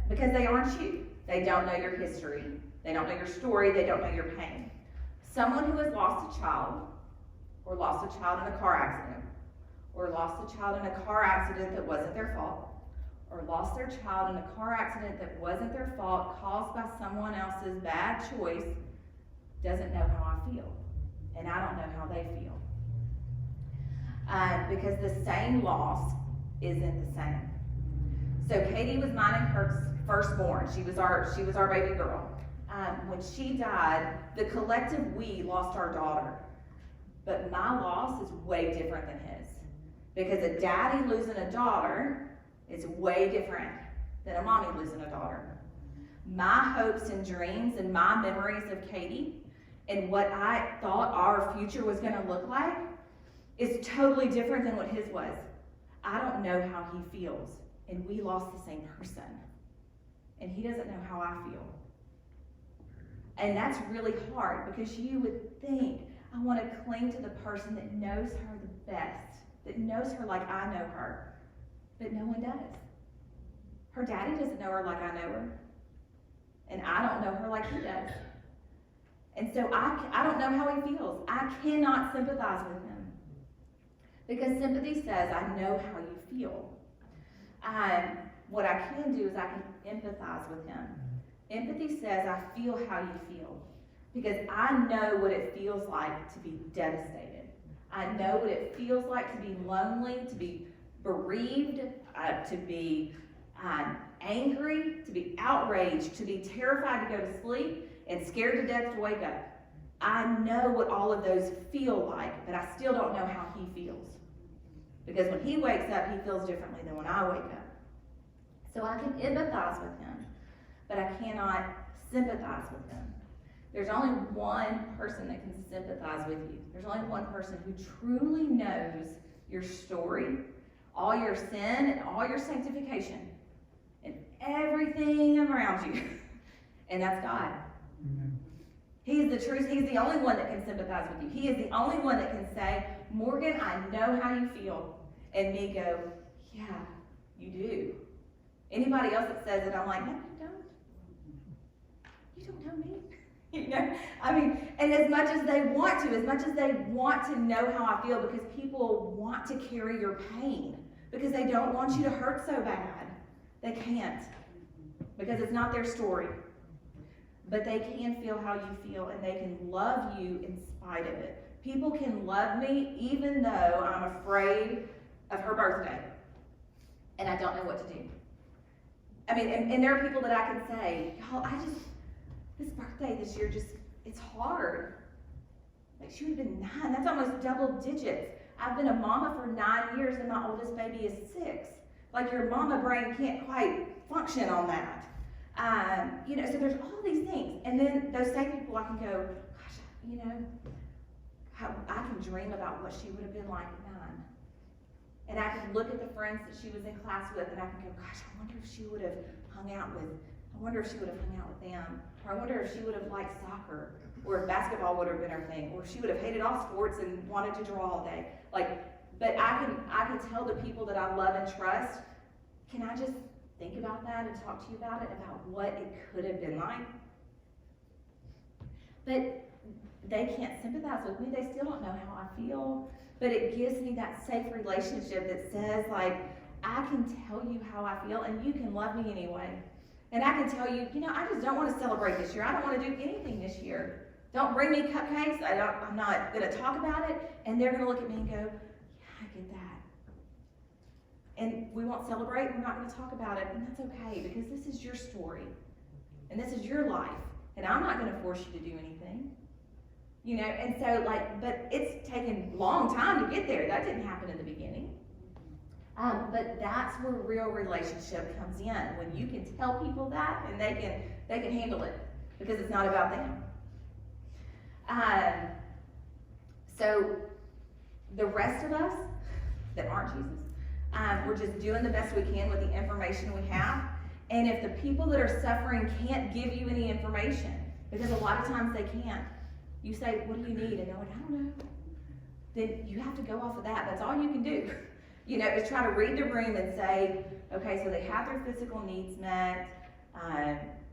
Because they aren't you. They don't know your history. They don't know your story. They don't know your pain. Someone who has lost a child, or lost a child in a car accident, or lost a child in a car accident that wasn't their fault, or lost their child in a car accident that wasn't their fault, caused by someone else's bad choice, doesn't know how I feel. And I don't know how they feel. Because the same loss isn't the same. So Katie was mine and Kirk's firstborn. She was our baby girl. When she died, the collective we lost our daughter. But my loss is way different than his. Because a daddy losing a daughter is way different than a mommy losing a daughter. My hopes and dreams and my memories of Katie and what I thought our future was going to look like is totally different than what his was. I don't know how he feels, and we lost the same person. And he doesn't know how I feel. And that's really hard, because you would think, I want to cling to the person that knows her the best, that knows her like I know her. But no one does. Her daddy doesn't know her like I know her. And I don't know her like he does. And so I don't know how he feels. I cannot sympathize with him. Because sympathy says, I know how you feel. What I can do is I can empathize with him. Empathy says, I feel how you feel. Because I know what it feels like to be devastated. I know what it feels like to be lonely, to be bereaved, to be angry, to be outraged, to be terrified to go to sleep, and scared to death to wake up. I know what all of those feel like, but I still don't know how he feels. Because when he wakes up, he feels differently than when I wake up. So I can empathize with him, but I cannot sympathize with him. There's only one person that can sympathize with you. There's only one person who truly knows your story, all your sin, and all your sanctification, and everything around you. And that's God. Amen. He's the truth. He's the only one that can sympathize with you. He is the only one that can say, Morgan, I know how you feel. And me go, yeah, you do. Anybody else that says it, I'm like, no, you don't. You don't know me. You know, I mean, and as much as they want to know how I feel, because people want to carry your pain, because they don't want you to hurt so bad. They can't, because it's not their story. But they can feel how you feel, and they can love you in spite of it. People can love me even though I'm afraid of her birthday, and I don't know what to do. I mean, and there are people that I can say, y'all, this birthday this year, it's hard. Like, she would have been 9. That's almost double digits. I've been a mama for 9 years, and my oldest baby is 6. Like, your mama brain can't quite function on that. You know, so there's all these things. And then those same people, I can go, gosh, you know, how I can dream about what she would have been like at 9. And I can look at the friends that she was in class with, and I can go, gosh, I wonder if she would have hung out with them. Or I wonder if she would have liked soccer, or if basketball would have been her thing, or if she would have hated all sports and wanted to draw all day. But I can tell the people that I love and trust, can I just think about that and talk to you about it, about what it could have been like? But they can't sympathize with me. They still don't know how I feel. But it gives me that safe relationship that says, like, I can tell you how I feel, and you can love me anyway. And I can tell you, you know, I just don't want to celebrate this year. I don't want to do anything this year. Don't bring me cupcakes. I'm not going to talk about it. And they're going to look at me and go, yeah, I get that. And we won't celebrate. We're not going to talk about it. And that's okay, because this is your story. And this is your life. And I'm not going to force you to do anything. You know, and so, but it's taken a long time to get there. That didn't happen in the beginning. But that's where real relationship comes in, when you can tell people that, and they can handle it, because it's not about them. So the rest of us that aren't Jesus, we're just doing the best we can with the information we have. And if the people that are suffering can't give you any information, because a lot of times they can't, you say, what do you need? And they're like, I don't know. Then you have to go off of that. That's all you can do. You know, is try to read the room and say, okay, so they have their physical needs met.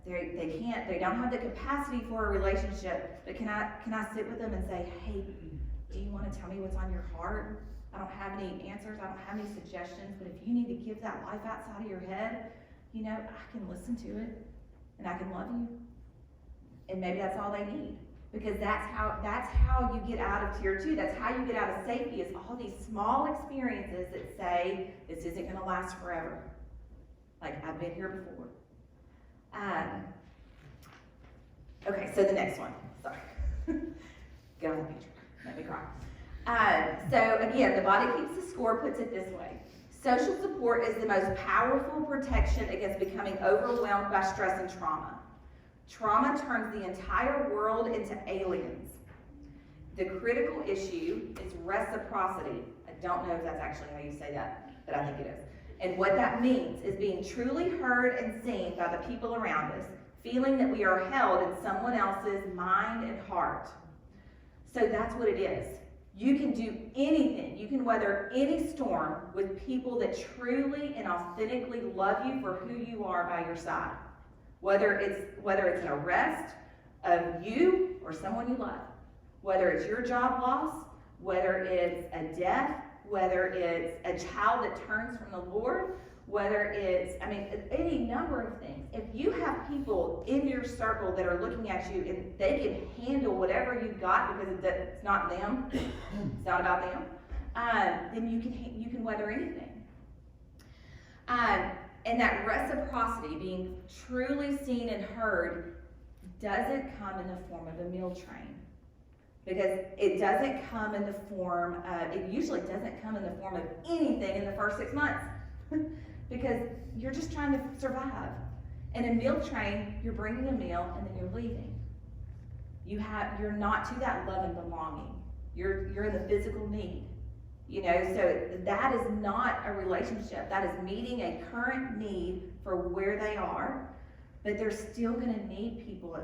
They don't have the capacity for a relationship. But can I sit with them and say, hey, do you want to tell me what's on your heart? I don't have any answers, I don't have any suggestions, but if you need to give that life outside of your head, you know, I can listen to it, and I can love you. And maybe that's all they need. Because that's how you get out of tier 2. That's how you get out of safety, is all these small experiences that say, this isn't gonna last forever. Like, I've been here before. Okay, so the next one, sorry. Get on the picture, let me cry. So again, the Body Keeps the Score puts it this way. Social support is the most powerful protection against becoming overwhelmed by stress and trauma. Trauma turns the entire world into aliens. The critical issue is reciprocity. I don't know if that's actually how you say that, but I think it is. And what that means is being truly heard and seen by the people around us, feeling that we are held in someone else's mind and heart. So that's what it is. You can do anything. You can weather any storm with people that truly and authentically love you for who you are by your side. Whether it's an arrest of you or someone you love, whether it's your job loss, whether it's a death, whether it's a child that turns from the Lord, whether it's, any number of things. If you have people in your circle that are looking at you and they can handle whatever you've got because it's not them, it's not about them, then you can weather anything. And that reciprocity, being truly seen and heard, doesn't come in the form of a meal train. Because it doesn't come in the form of, it usually doesn't come in the form of anything in the first 6 months. Because you're just trying to survive. In a meal train, you're bringing a meal and then you're leaving. You're not to that love and belonging. You're in the physical need. You know, so that is not a relationship. That is meeting a current need for where they are, but they're still going to need people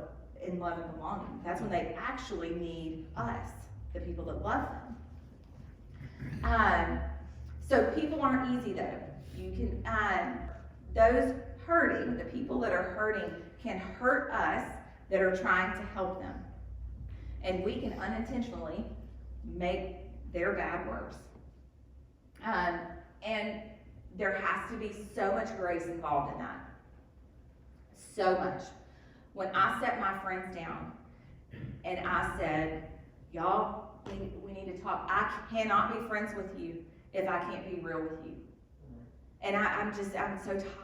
in love and belonging. That's when they actually need us, the people that love them. So people aren't easy though. You can, those hurting, the people that are hurting, can hurt us that are trying to help them. And we can unintentionally make their bad worse. And there has to be so much grace involved in that. So much. When I set my friends down and I said, y'all, we need to talk. I cannot be friends with you if I can't be real with you. And I'm so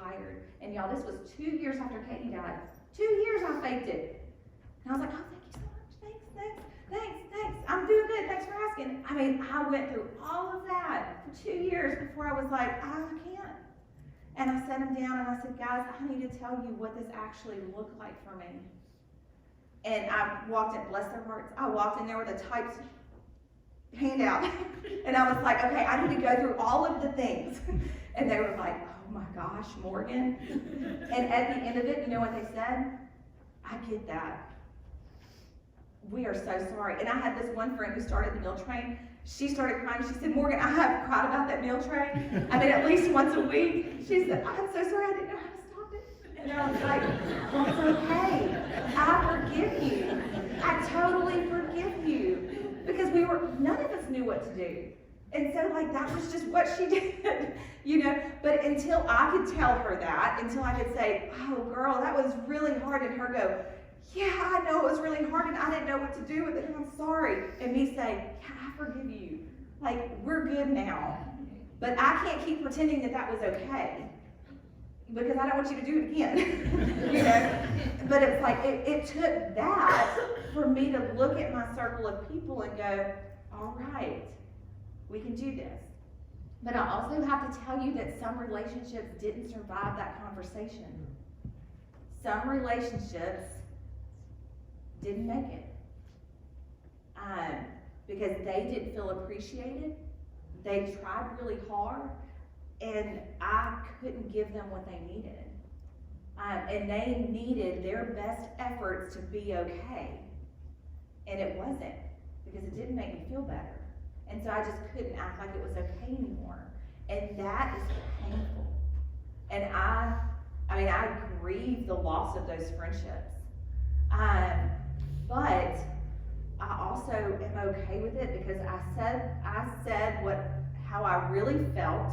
tired. And y'all, this was 2 years after Katie died. 2 years I faked it. And I was like, oh, thank you so much. Thanks. I'm doing good. Thanks for asking. I went through all of that for 2 years before I was like, I can't. And I set them down and I said, guys, I need to tell you what this actually looked like for me. And I walked in, bless their hearts, I walked in there with a typed handout. And I was like, okay, I need to go through all of the things. And they were like, oh my gosh, Morgan. And at the end of it, you know what they said? I get that. We are so sorry. And I had this one friend who started the meal train. She started crying. She said, Morgan, I have cried about that meal train. At least once a week. She said, I'm so sorry, I didn't know how to stop it. And I was like, well, it's okay. I forgive you. I totally forgive you. Because none of us knew what to do. And so that was just what she did, you know. But until I could tell her that, until I could say, oh girl, that was really hard, and her go, yeah, I know it was really hard and I didn't know what to do with it and I'm sorry. And me say, yeah, I forgive you. We're good now. But I can't keep pretending that was okay. Because I don't want you to do it again. You know? But it's it took that for me to look at my circle of people and go, all right, we can do this. But I also have to tell you that some relationships didn't survive that conversation. Some relationships didn't make it. Because they didn't feel appreciated. They tried really hard, and I couldn't give them what they needed. And they needed their best efforts to be okay. And it wasn't, because it didn't make me feel better. And so I just couldn't act like it was okay anymore. And that is painful. And I grieve the loss of those friendships. But I also am okay with it because I said what how I really felt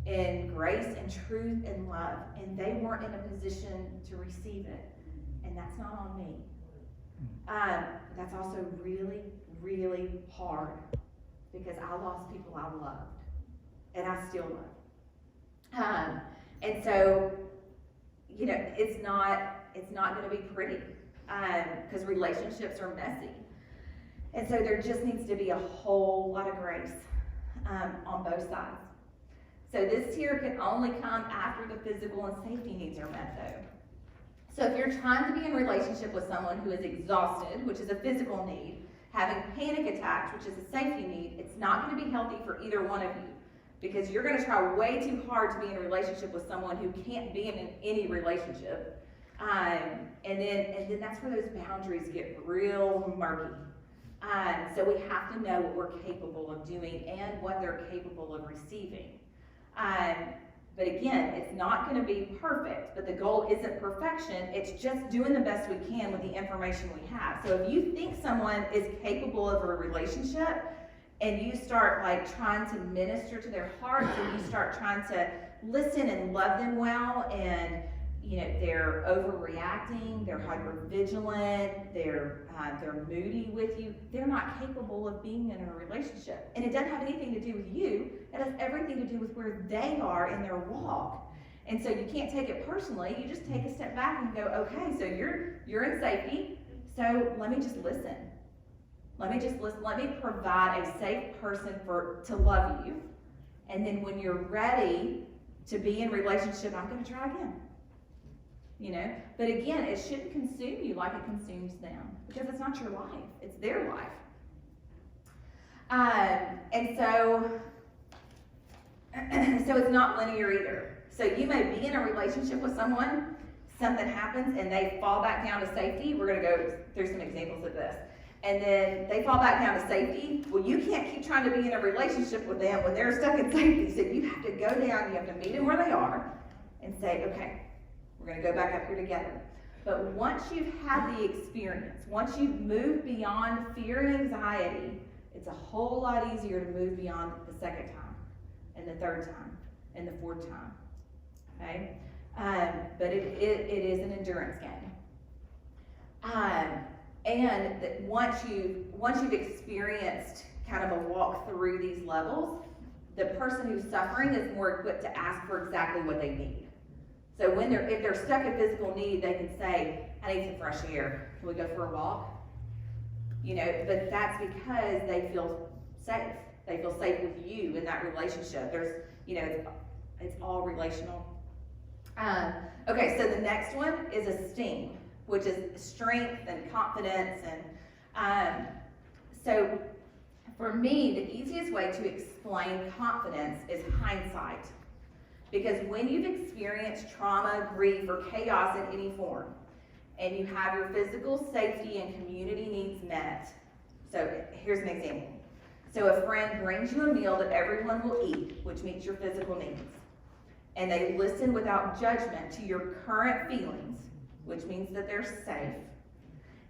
in grace and truth and love, and they weren't in a position to receive it. And that's not on me. That's also really, really hard, because I lost people I loved, and I still love. And so, you know, it's not going to be pretty, because relationships are messy. And so there just needs to be a whole lot of grace on both sides. So this here can only come after the physical and safety needs are met, though. So if you're trying to be in a relationship with someone who is exhausted, which is a physical need, having panic attacks, which is a safety need, it's not going to be healthy for either one of you, because you're going to try way too hard to be in a relationship with someone who can't be in any relationship. And then that's where those boundaries get real murky. So we have to know what we're capable of doing and what they're capable of receiving. But again, it's not going to be perfect, but the goal isn't perfection. It's just doing the best we can with the information we have. So if you think someone is capable of a relationship, and you start like trying to minister to their hearts, and you start trying to listen and love them well, and you know, they're overreacting, they're hypervigilant, they're moody with you, they're not capable of being in a relationship. And it doesn't have anything to do with you, it has everything to do with where they are in their walk. And so you can't take it personally, you just take a step back and go, okay, so you're in safety, so let me just listen. Let me provide a safe person to love you. And then when you're ready to be in relationship, I'm gonna try again. You know, but again, it shouldn't consume you like it consumes them, because it's not your life, it's their life. And so it's not linear either. So you may be in a relationship with someone, something happens, and they fall back down to safety. We're going to go through some examples of this. And then they fall back down to safety. Well, you can't keep trying to be in a relationship with them when they're stuck in safety. So you have to go down, you have to meet them where they are, and say, okay, we're going to go back up here together. But once you've had the experience, once you've moved beyond fear and anxiety, it's a whole lot easier to move beyond the second time, and the third time, and the fourth time. Okay? But it is an endurance game. And that once you've experienced kind of a walk through these levels, the person who's suffering is more equipped to ask for exactly what they need. So if they're stuck in physical need, they can say, I need some fresh air. Can we go for a walk? You know, but that's because they feel safe. They feel safe with you in that relationship. There's, you know, it's all relational. Okay, so the next one is esteem, which is strength and confidence. And so for me, the easiest way to explain confidence is hindsight. Because when you've experienced trauma, grief, or chaos in any form, and you have your physical safety and community needs met, so here's an example. So a friend brings you a meal that everyone will eat, which meets your physical needs, and they listen without judgment to your current feelings, which means that they're safe,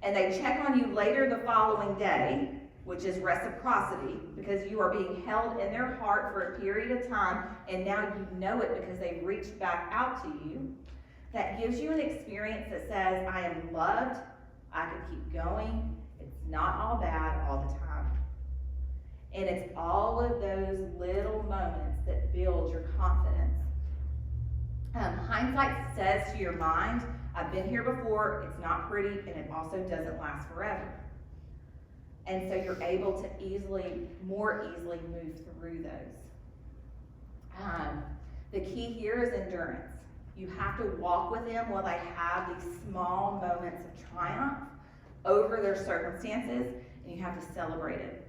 and they check on you later the following day, which is reciprocity, because you are being held in their heart for a period of time, and now you know it because they reached back out to you. That gives you an experience that says, I am loved, I can keep going, it's not all bad all the time. And it's all of those little moments that build your confidence. Hindsight says to your mind, I've been here before, it's not pretty, and it also doesn't last forever. And so you're able to more easily move through those. The key here is endurance. You have to walk with them while they have these small moments of triumph over their circumstances, and you have to celebrate it.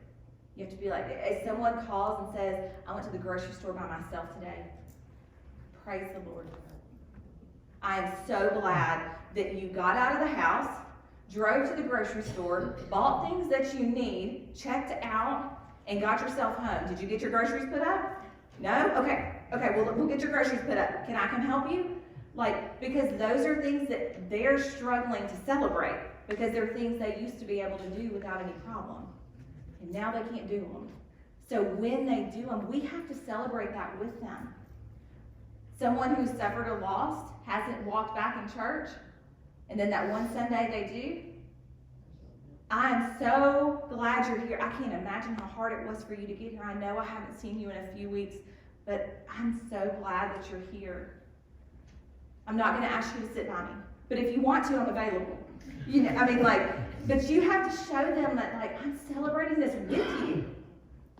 You have to be like, if someone calls and says, I went to the grocery store by myself today, praise the Lord. I am so glad that you got out of the house, drove to the grocery store, bought things that you need, checked out, and got yourself home. Did you get your groceries put up? No? Okay, well, we'll get your groceries put up. Can I come help you? Because those are things that they're struggling to celebrate, because they're things they used to be able to do without any problem. And now they can't do them. So when they do them, we have to celebrate that with them. Someone who's suffered a loss, hasn't walked back in church, and then that one Sunday they do. I am so glad you're here. I can't imagine how hard it was for you to get here. I know I haven't seen you in a few weeks, but I'm so glad that you're here. I'm not going to ask you to sit by me, but if you want to, I'm available. You know, I mean, like, but you have to show them that, like, I'm celebrating this with you.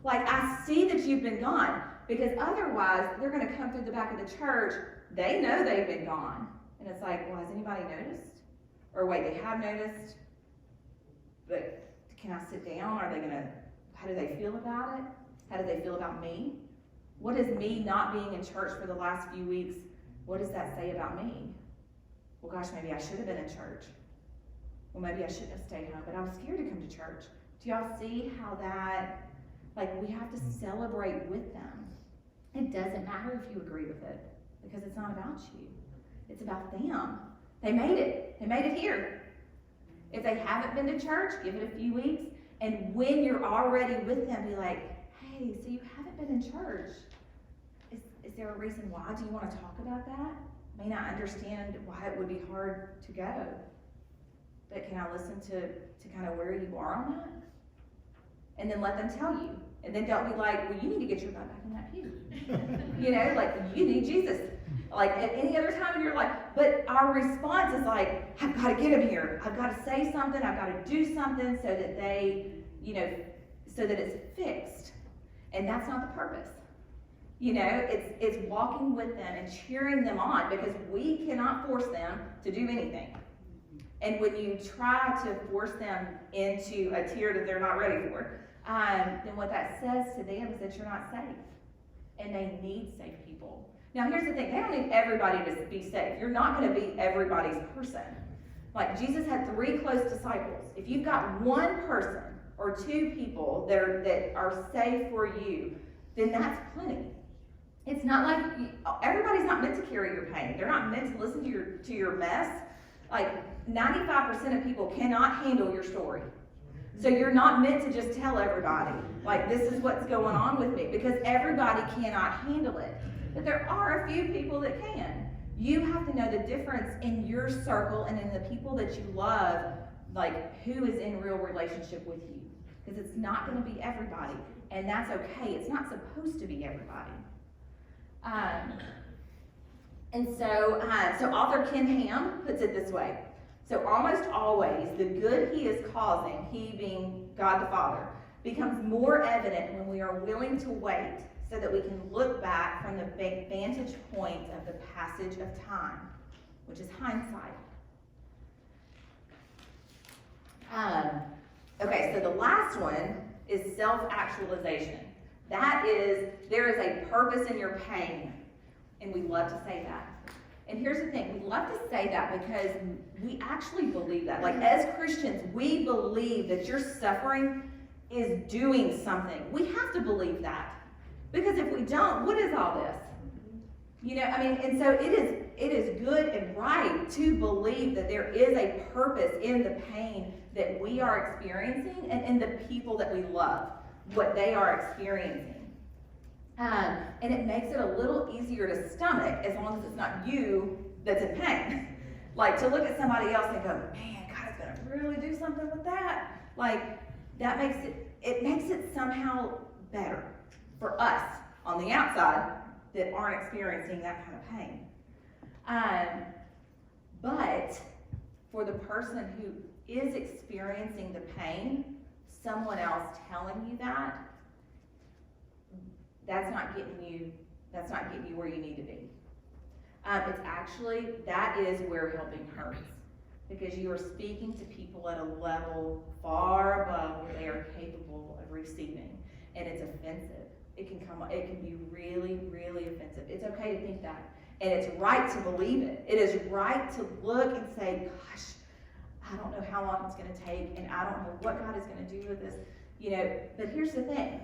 Like, I see that you've been gone, because otherwise they're going to come through the back of the church. They know they've been gone, and it's like, well, has anybody noticed? Or wait, they have noticed, but can I sit down? Are they going to, how do they feel about it? How do they feel about me? What does me not being in church for the last few weeks, what does that say about me? Well, gosh, maybe I should have been in church. Well, maybe I shouldn't have stayed home, but I was scared to come to church. Do y'all see how that, like, we have to celebrate with them. It doesn't matter if you agree with it, because it's not about you. It's about them. They made it. They made it here. If they haven't been to church, give it a few weeks. And when you're already with them, be like, hey, so you haven't been in church. Is there a reason why? Do you want to talk about that? I may not understand why it would be hard to go. But can I listen to kind of where you are on that? And then let them tell you. And then don't be like, well, you need to get your butt back in that pew. You know, like, you need Jesus. Like, at any other time in your life. But our response is like, I've got to get them here. I've got to say something. I've got to do something so that they, you know, so that it's fixed. And that's not the purpose. You know, it's walking with them and cheering them on, because we cannot force them to do anything. And when you try to force them into a tier that they're not ready for, then what that says to them is that you're not safe. And they need safe people. Now, here's the thing. They don't need everybody to be safe. You're not going to be everybody's person. Like, Jesus had 3 close disciples. If you've got one person or 2 people that are safe for you, then that's plenty. It's not like everybody's not meant to carry your pain. They're not meant to listen to your mess. Like, 95% of people cannot handle your story. So you're not meant to just tell everybody, like, this is what's going on with me, because everybody cannot handle it. But there are a few people that can. You have to know the difference in your circle and in the people that you love, like, who is in real relationship with you. Because it's not going to be everybody, and that's okay. It's not supposed to be everybody. So author Ken Ham puts it this way. So almost always, the good he is causing, he being God the Father, becomes more evident when we are willing to wait so that we can look back from the vantage point of the passage of time, which is hindsight. Okay, so the last one is self-actualization. That is, there is a purpose in your pain, and we love to say that. And here's the thing, we love to say that because we actually believe that. Like, as Christians, we believe that your suffering is doing something. We have to believe that. Because if we don't, what is all this? You know, I mean, and so it is good and right to believe that there is a purpose in the pain that we are experiencing and in the people that we love, what they are experiencing. And it makes it a little easier to stomach as long as it's not you that's in pain. Like, to look at somebody else and go, man, God is going to really do something with that. Like, that makes it somehow better for us on the outside that aren't experiencing that kind of pain. But for the person who is experiencing the pain, someone else telling you that, that's not getting you where you need to be. It's actually, that is where helping hurts. Because you are speaking to people at a level far above what they are capable of receiving. And it's offensive. It can be really, really offensive. It's okay to think that. And it's right to believe it. It is right to look and say, gosh, I don't know how long it's going to take, and I don't know what God is going to do with this. You know, but here's the thing.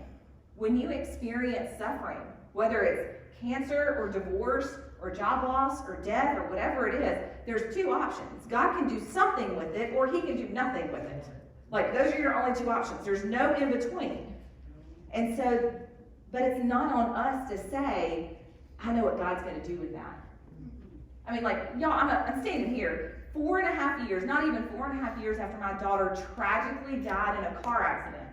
When you experience suffering, whether it's cancer or divorce or job loss or death or whatever it is, there's 2 options. God can do something with it, or he can do nothing with it. Like, those are your only 2 options. There's no in between. And so, but it's not on us to say, I know what God's going to do with that. I mean, like, y'all, I'm standing here 4.5 years, not even 4.5 years after my daughter tragically died in a car accident.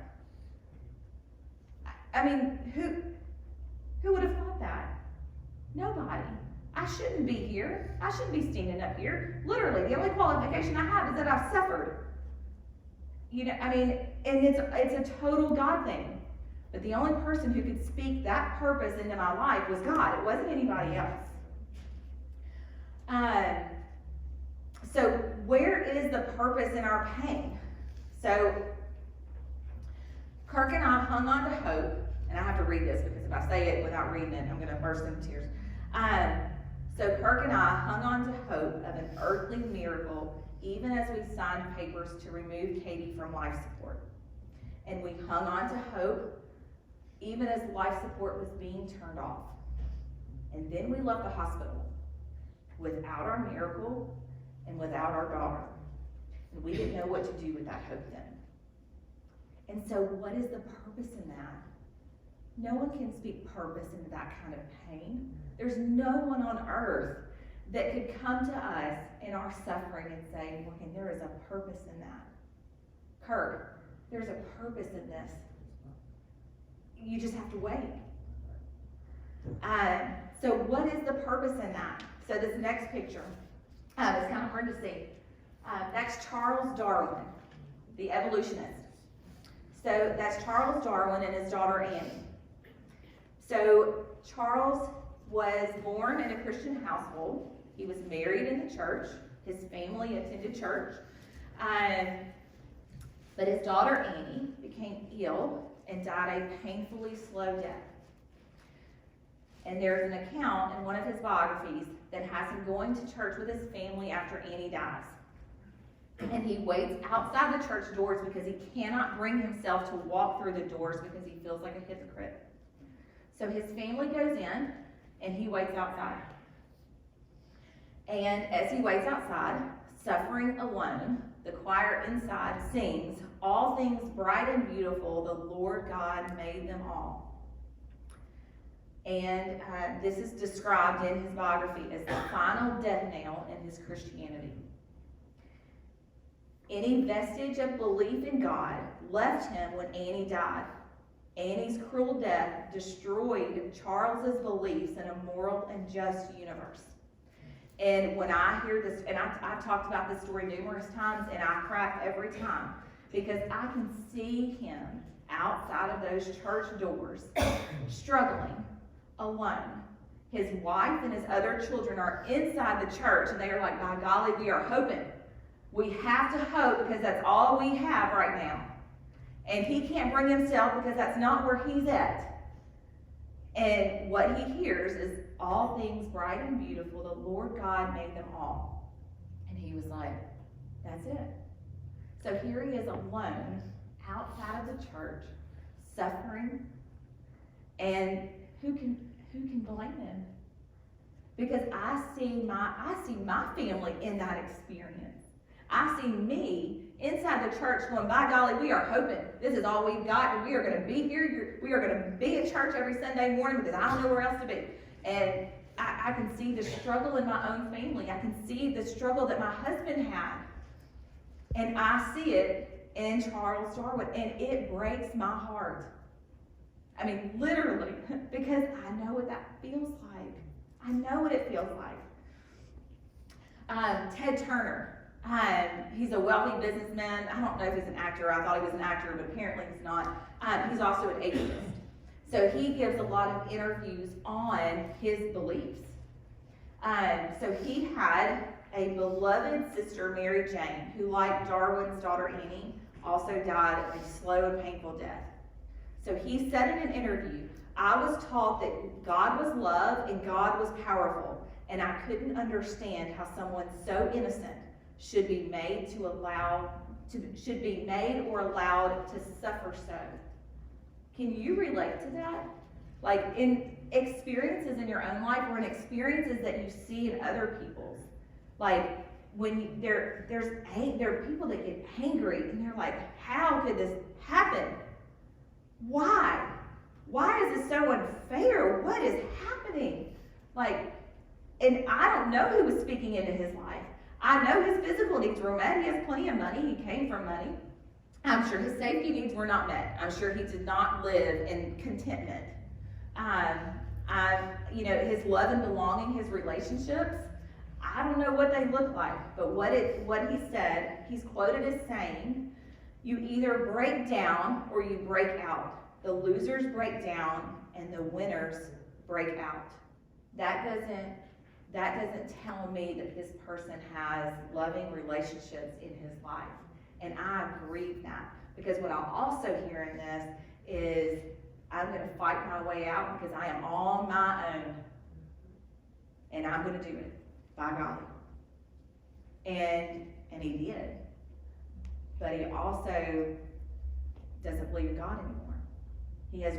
I mean, who would have thought that? Nobody. I shouldn't be here. I shouldn't be standing up here. Literally, the only qualification I have is that I've suffered. You know, I mean, and it's a total God thing. But the only person who could speak that purpose into my life was God. It wasn't anybody else. So where is the purpose in our pain? So Kirk and I hung on to hope, and I have to read this because if I say it without reading it, I'm going to burst into tears. So Kirk and I hung on to hope of an earthly miracle, even as we signed papers to remove Katie from life support. And we hung on to hope even as life support was being turned off. And then we left the hospital without our miracle and without our daughter. And we didn't know what to do with that hope then. And so what is the purpose in that? No one can speak purpose into that kind of pain. There's no one on earth that could come to us in our suffering and say, Morgan, there is a purpose in that. Kirk, there's a purpose in this. You just have to wait. So what is the purpose in that? So this next picture, it's kind of hard to see. That's Charles Darwin, the evolutionist. So that's Charles Darwin and his daughter Annie. So Charles was born in a Christian household. He was married in the church. His family attended church. But his daughter Annie became ill and died a painfully slow death. And there's an account in one of his biographies that has him going to church with his family after Annie dies. And he waits outside the church doors because he cannot bring himself to walk through the doors because he feels like a hypocrite. So his family goes in and he waits outside. And as he waits outside, suffering alone, the choir inside sings, "All things bright and beautiful, the Lord God made them all." And this is described in his biography as the final death nail in his Christianity. Any vestige of belief in God left him when Annie died. Annie's cruel death destroyed Charles's beliefs in a moral and just universe. And when I hear this, and I've talked about this story numerous times, and I crack every time, because I can see him outside of those church doors, struggling, alone. His wife and his other children are inside the church, and they are like, by golly, we are hoping. We have to hope because that's all we have right now. And he can't bring himself because that's not where he's at. And what he hears is, all things bright and beautiful, the Lord God made them all. And he was like, that's it. So here he is alone, outside of the church, suffering. And who can blame him? Because I see my family in that experience. I see me inside the church going, by golly, we are hoping this is all we've got, and we are going to be here. We are going to be at church every Sunday morning because I don't know where else to be. And I can see the struggle in my own family. I can see the struggle that my husband had. And I see it in Charles Darwin, and it breaks my heart. I mean, literally, because I know what that feels like. I know what it feels like. Ted Turner. He's a wealthy businessman. I don't know if he's an actor. I thought he was an actor, but apparently he's not. He's also an atheist. So he gives a lot of interviews on his beliefs. So he had a beloved sister, Mary Jane, who, like Darwin's daughter Annie, also died a slow and painful death. So he said in an interview, I was taught that God was love and God was powerful, and I couldn't understand how someone so innocent should be made or allowed to suffer so. Can you relate to that? Like in experiences in your own life or in experiences that you see in other people's. Like when there are people that get angry and they're like, how could this happen? Why? why is this so unfair? What is happening? Like, and I don't know who was speaking into his life. I know his physical needs were met. He has plenty of money. He came from money. I'm sure his safety needs were not met. I'm sure he did not live in contentment. His love and belonging, his relationships, I don't know what they look like, but what he said, he's quoted as saying, you either break down or you break out. The losers break down and the winners break out. That doesn't tell me that this person has loving relationships in his life. And I grieve that, because what I also hear in this is, I'm going to fight my way out because I am on my own. And I'm going to do it, by God. And he did. But he also doesn't believe in God anymore. He has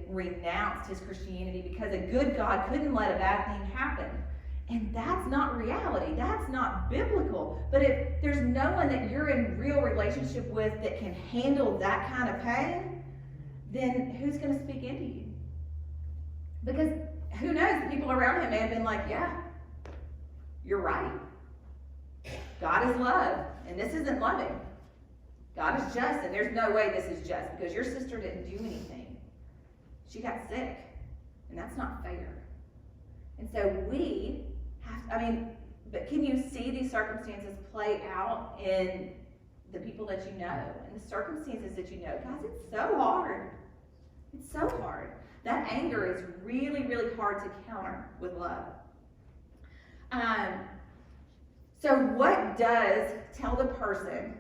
renounced his Christianity because a good God couldn't let a bad thing happen. And that's not reality. That's not biblical. But if there's no one that you're in real relationship with that can handle that kind of pain, then who's going to speak into you? Because who knows, the people around him may have been like, yeah, you're right. God is love, and this isn't loving. God is just, and there's no way this is just, because your sister didn't do anything. She got sick, and that's not fair. And so we have, but can you see these circumstances play out in the people that you know, and the circumstances that you know? Guys, it's so hard. It's so hard. That anger is really, really hard to counter with love. So what does tell the person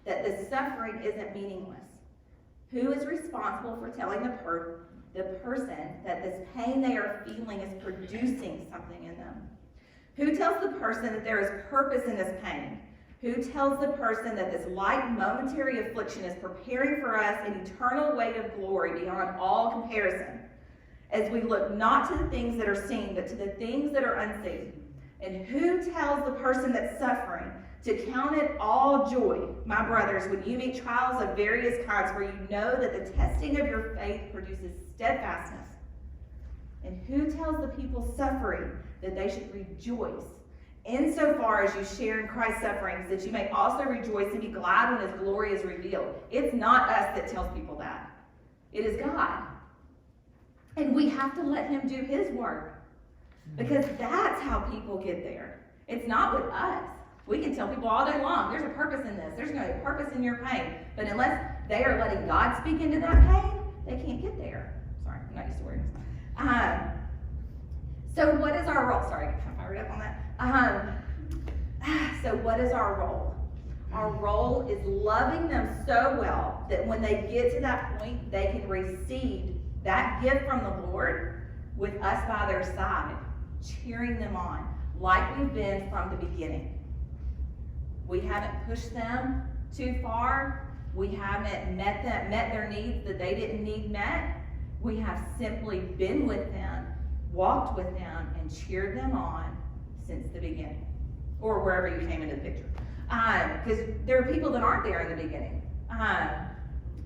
that the suffering isn't meaningless? Who is responsible for telling the person that this pain they are feeling is producing something in them? Who tells the person that there is purpose in this pain? Who tells the person that this light momentary affliction is preparing for us an eternal weight of glory beyond all comparison, as we look not to the things that are seen, but to the things that are unseen? And who tells the person that's suffering to count it all joy, my brothers, when you meet trials of various kinds, for you know that the testing of your faith produces steadfastness? And who tells the people suffering that they should rejoice insofar as you share in Christ's sufferings, that you may also rejoice and be glad when his glory is revealed? It's not us that tells people that. It is God. And we have to let him do his work, because that's how people get there. It's not with us. We can tell people all day long, there's a purpose in this. There's going to be a purpose in your pain. But unless they are letting God speak into that pain, they can't get there. Sorry, I'm not used to wearing this. So what is our role? Sorry, I got fired up on that. So what is our role? Our role is loving them so well that when they get to that point, they can receive that gift from the Lord with us by their side, cheering them on, like we've been from the beginning. We haven't pushed them too far. We haven't met their needs that they didn't need met. We have simply been with them, walked with them, and cheered them on since the beginning, or wherever you came into the picture. Because there are people that aren't there in the beginning.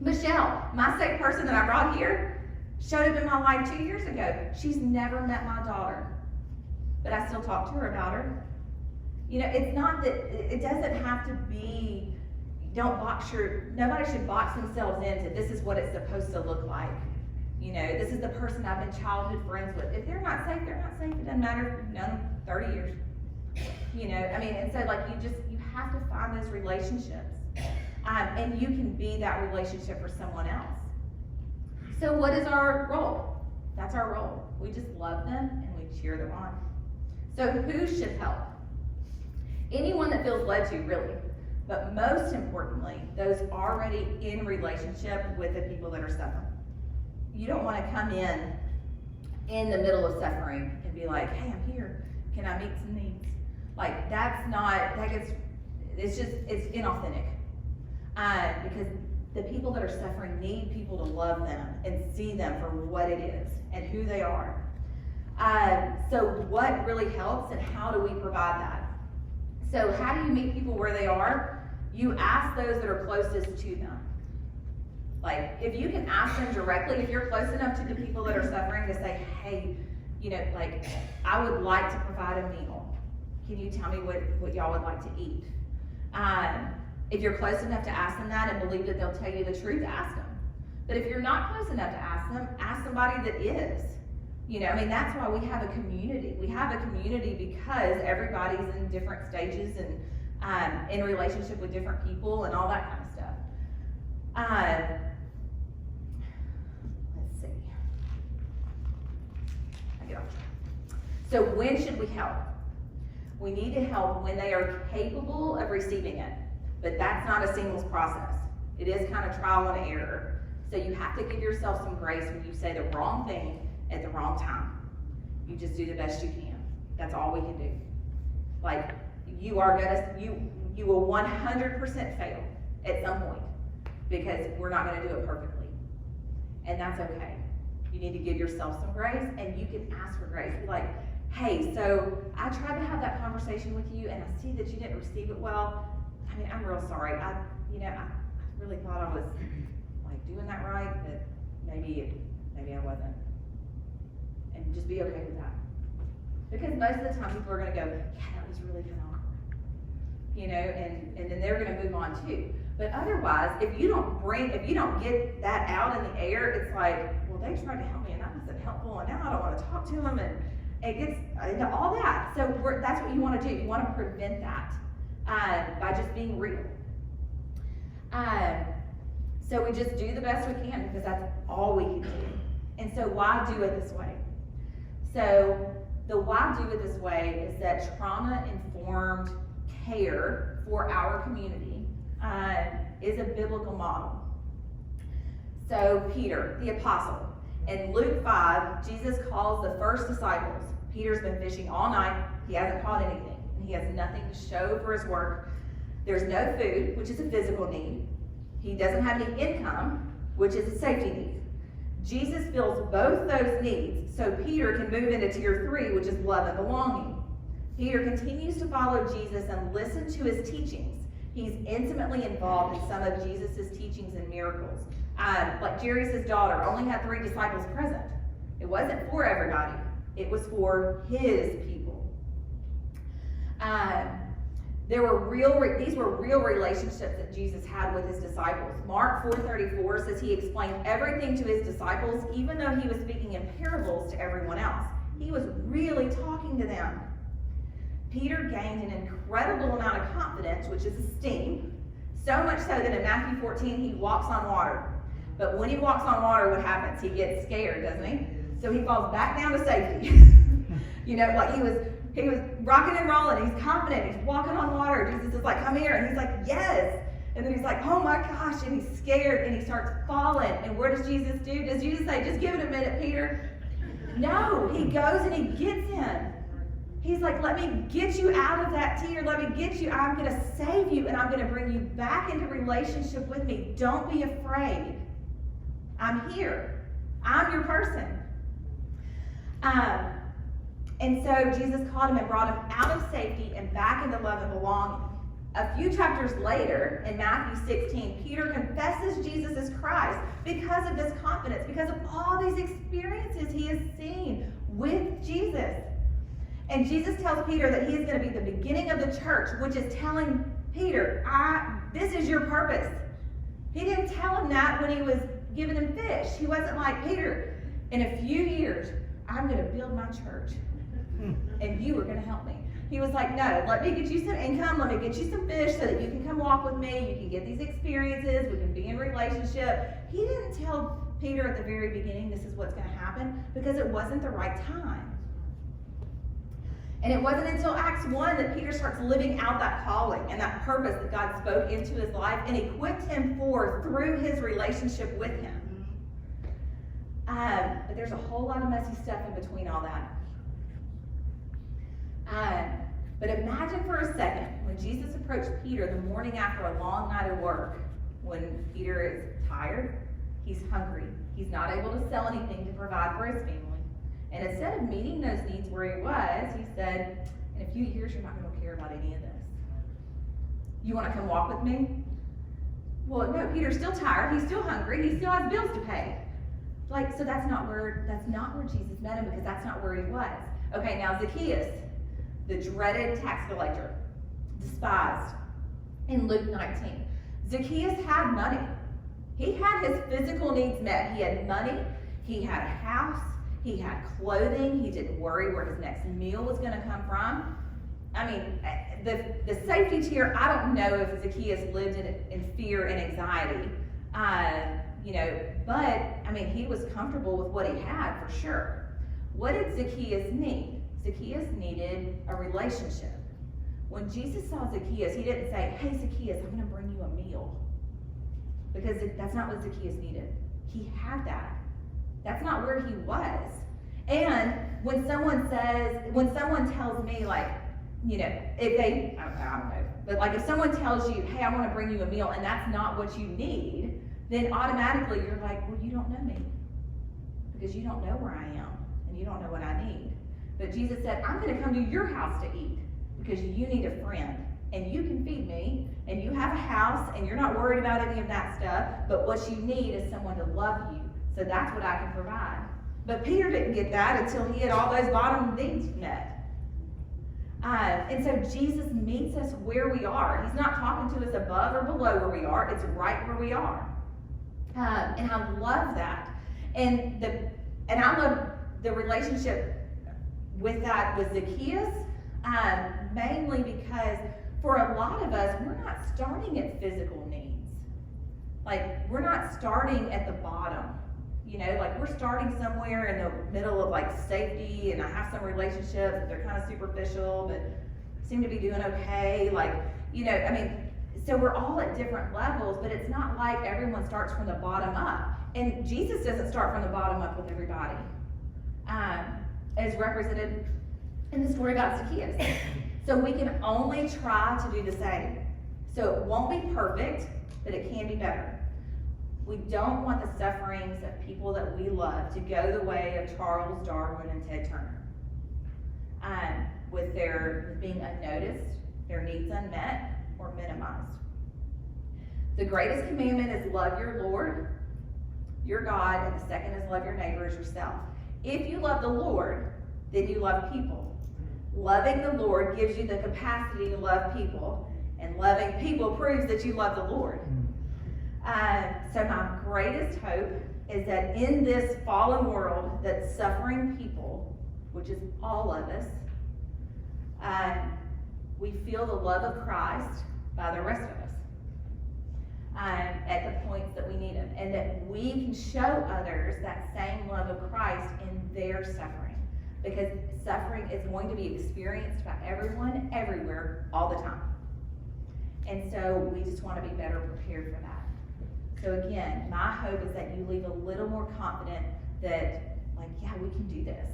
Michelle, my sick person that I brought here, showed up in my life 2 years ago. She's never met my daughter, but I still talk to her about her. You know, it's not that, it doesn't have to be, nobody should box themselves into this is what it's supposed to look like. You know, this is the person I've been childhood friends with. If they're not safe, they're not safe. It doesn't matter if you've known them 30 years. You know, and so like you have to find those relationships. And you can be that relationship for someone else. So what is our role? That's our role. We just love them and we cheer them on. So who should help? Anyone that feels led to, really. But most importantly, those already in relationship with the people that are suffering. You don't want to come in the middle of suffering and be like, hey, I'm here. Can I meet some needs? Like, it's inauthentic. Because the people that are suffering need people to love them and see them for what it is and who they are. So what really helps, and how do we provide that? So how do you meet people where they are? You ask those that are closest to them. Like, if you can ask them directly, if you're close enough to the people that are suffering to say, hey, you know, like, I would like to provide a meal. Can you tell me what y'all would like to eat? If you're close enough to ask them that and believe that they'll tell you the truth, ask them. But if you're not close enough to ask them, ask somebody that is. You know, I mean, that's why we have a community. We have a community because everybody's in different stages and in relationship with different people and all that kind of stuff. Let's see. I get off track. So when should we help? We need to help when they are capable of receiving it. But that's not a seamless process. It is kind of trial and error. So you have to give yourself some grace when you say the wrong thing at the wrong time. You just do the best you can. That's all we can do. Like, you will 100% fail at some point because we're not going to do it perfectly. And that's okay. You need to give yourself some grace, and you can ask for grace. Be like, hey, so I tried to have that conversation with you, and I see that you didn't receive it well. I mean, I'm real sorry. I really thought I was like doing that right, but maybe I wasn't. And just be okay with that. Because most of the time people are going to go, yeah, that was really kind of awkward. You know, and then they're going to move on too. But otherwise, if you don't get that out in the air, it's like, well, they tried to help me and that wasn't helpful, and now I don't want to talk to them, and it gets into all that. So that's what you want to do. You want to prevent that by just being real. So we just do the best we can because that's all we can do. And so why do it this way? So the why do it this way is that trauma-informed care for our community is a biblical model. So Peter, the apostle, in Luke 5, Jesus calls the first disciples. Peter's been fishing all night. He hasn't caught anything, and he has nothing to show for his work. There's no food, which is a physical need. He doesn't have any income, which is a safety need. Jesus fills both those needs, so Peter can move into tier 3, which is love and belonging. Peter continues to follow Jesus and listen to his teachings. He's intimately involved in some of Jesus' teachings and miracles. Like Jairus' daughter only had 3 disciples present. It wasn't for everybody. It was for his people. These were real relationships that Jesus had with his disciples. Mark 4:34 says he explained everything to his disciples, even though he was speaking in parables to everyone else. He was really talking to them. Peter gained an incredible amount of confidence, which is esteem, so much so that in Matthew 14 he walks on water. But when he walks on water, what happens? He gets scared, doesn't he? So he falls back down to safety. You know, like he was rocking and rolling. He's confident. He's walking on water. Jesus is like, come here. And he's like, yes. And then he's like, oh my gosh. And he's scared and he starts falling. And what does Jesus do? Does Jesus say, just give it a minute, Peter? No, he goes and he gets him. He's like, let me get you out of that tear. Let me get you. I'm going to save you and I'm going to bring you back into relationship with me. Don't be afraid. I'm here. I'm your person. And so Jesus called him and brought him out of safety and back into love and belonging. A few chapters later, in Matthew 16, Peter confesses Jesus as Christ because of this confidence, because of all these experiences he has seen with Jesus. And Jesus tells Peter that he is going to be the beginning of the church, which is telling Peter, this is your purpose. He didn't tell him that when he was giving him fish. He wasn't like, Peter, in a few years, I'm going to build my church, and you are going to help me. He was like, no, let me get you some income, let me get you some fish so that you can come walk with me, you can get these experiences, we can be in relationship. He didn't tell Peter at the very beginning this is what's going to happen because it wasn't the right time. And it wasn't until Acts 1 that Peter starts living out that calling and that purpose that God spoke into his life and equipped him for through his relationship with him. But there's a whole lot of messy stuff in between all that. But imagine for a second when Jesus approached Peter the morning after a long night of work, when Peter is tired, he's hungry, he's not able to sell anything to provide for his family. And instead of meeting those needs where he was, he said, in a few years, you're not going to care about any of this. You want to come walk with me? Well, no, Peter's still tired, he's still hungry, he still has bills to pay. Like, so that's not where Jesus met him, because that's not where he was. Okay, now Zacchaeus, the dreaded tax collector, despised, in Luke 19. Zacchaeus had money. He had his physical needs met. He had money, he had a house, he had clothing, he didn't worry where his next meal was going to come from. I mean, the safety tier, I don't know if Zacchaeus lived in fear and anxiety, but I mean, he was comfortable with what he had for sure. What did Zacchaeus need? Zacchaeus needed a relationship. When Jesus saw Zacchaeus, he didn't say, hey, Zacchaeus, I'm going to bring you a meal. Because that's not what Zacchaeus needed. He had that. That's not where he was. And when someone tells me, like, if they, I don't know, but like if someone tells you, hey, I want to bring you a meal, and that's not what you need, then automatically you're like, well, you don't know me. Because you don't know where I am, and you don't know what I need. But Jesus said, I'm going to come to your house to eat, because you need a friend, and you can feed me, and you have a house, and you're not worried about any of that stuff, but what you need is someone to love you. So that's what I can provide. But Peter didn't get that until he had all those bottom needs met. And so Jesus meets us where we are. He's not talking to us above or below where we are. It's right where we are. And I love that. And I love the relationship with that with Zacchaeus, mainly because for a lot of us, we're not starting at physical needs. Like, we're not starting at the bottom. Like we're starting somewhere in the middle of like safety, and I have some relationships, but they're kind of superficial, but seem to be doing okay. So we're all at different levels, but it's not like everyone starts from the bottom up. And Jesus doesn't start from the bottom up with everybody, as represented in the story about Zacchaeus. So we can only try to do the same. So it won't be perfect, but it can be better. We don't want the sufferings of people that we love to go the way of Charles Darwin and Ted Turner. With their being unnoticed, their needs unmet, or minimized. The greatest commandment is love your Lord, your God, and the second is love your neighbor as yourself. If you love the Lord, then you love people. Loving the Lord gives you the capacity to love people, and loving people proves that you love the Lord. So my greatest hope is that in this fallen world, that suffering people, which is all of us, we feel the love of Christ by the rest of us at the points that we need them, and that we can show others that same love of Christ in their suffering, because suffering is going to be experienced by everyone, everywhere, all the time. And so we just want to be better prepared for that. So again, my hope is that you leave a little more confident that, like, yeah, we can do this.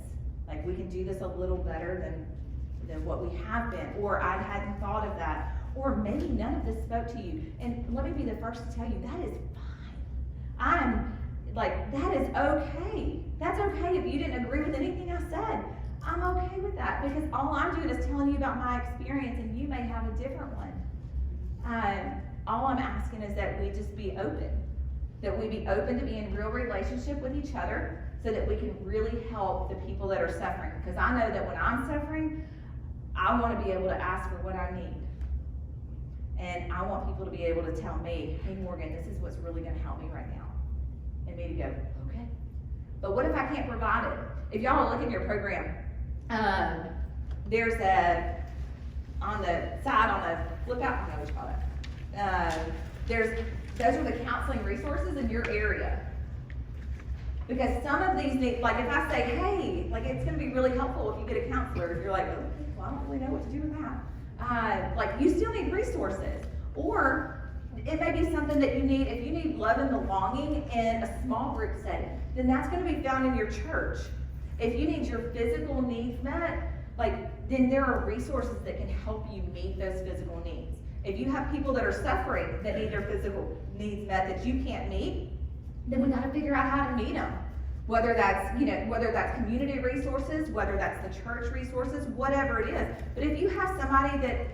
Like, we can do this a little better than what we have been. Or I hadn't thought of that. Or maybe none of this spoke to you. And let me be the first to tell you, that is fine. That is okay. That's okay if you didn't agree with anything I said. I'm okay with that, because all I'm doing is telling you about my experience, and you may have a different one. All I'm asking is that we just be open. That we be open to be in real relationship with each other, so that we can really help the people that are suffering. Because I know that when I'm suffering, I want to be able to ask for what I need. And I want people to be able to tell me, hey Morgan, this is what's really going to help me right now. And me to go, okay. But what if I can't provide it? If y'all look in your program, there's on the side, on the flip out, I don't know what you call it. Those are the counseling resources in your area. Because some of these need, like if I say, hey, like it's going to be really helpful if you get a counselor. If you're like, okay, well, I don't really know what to do with that. Like you still need resources. Or it may be something that you need, if you need love and belonging in a small group setting, then that's going to be found in your church. If you need your physical needs met, then there are resources that can help you meet those physical needs. If you have people that are suffering that need their physical needs met that you can't meet, then we got to figure out how to meet them. Whether that's community resources, whether that's the church resources, whatever it is. But if you have somebody that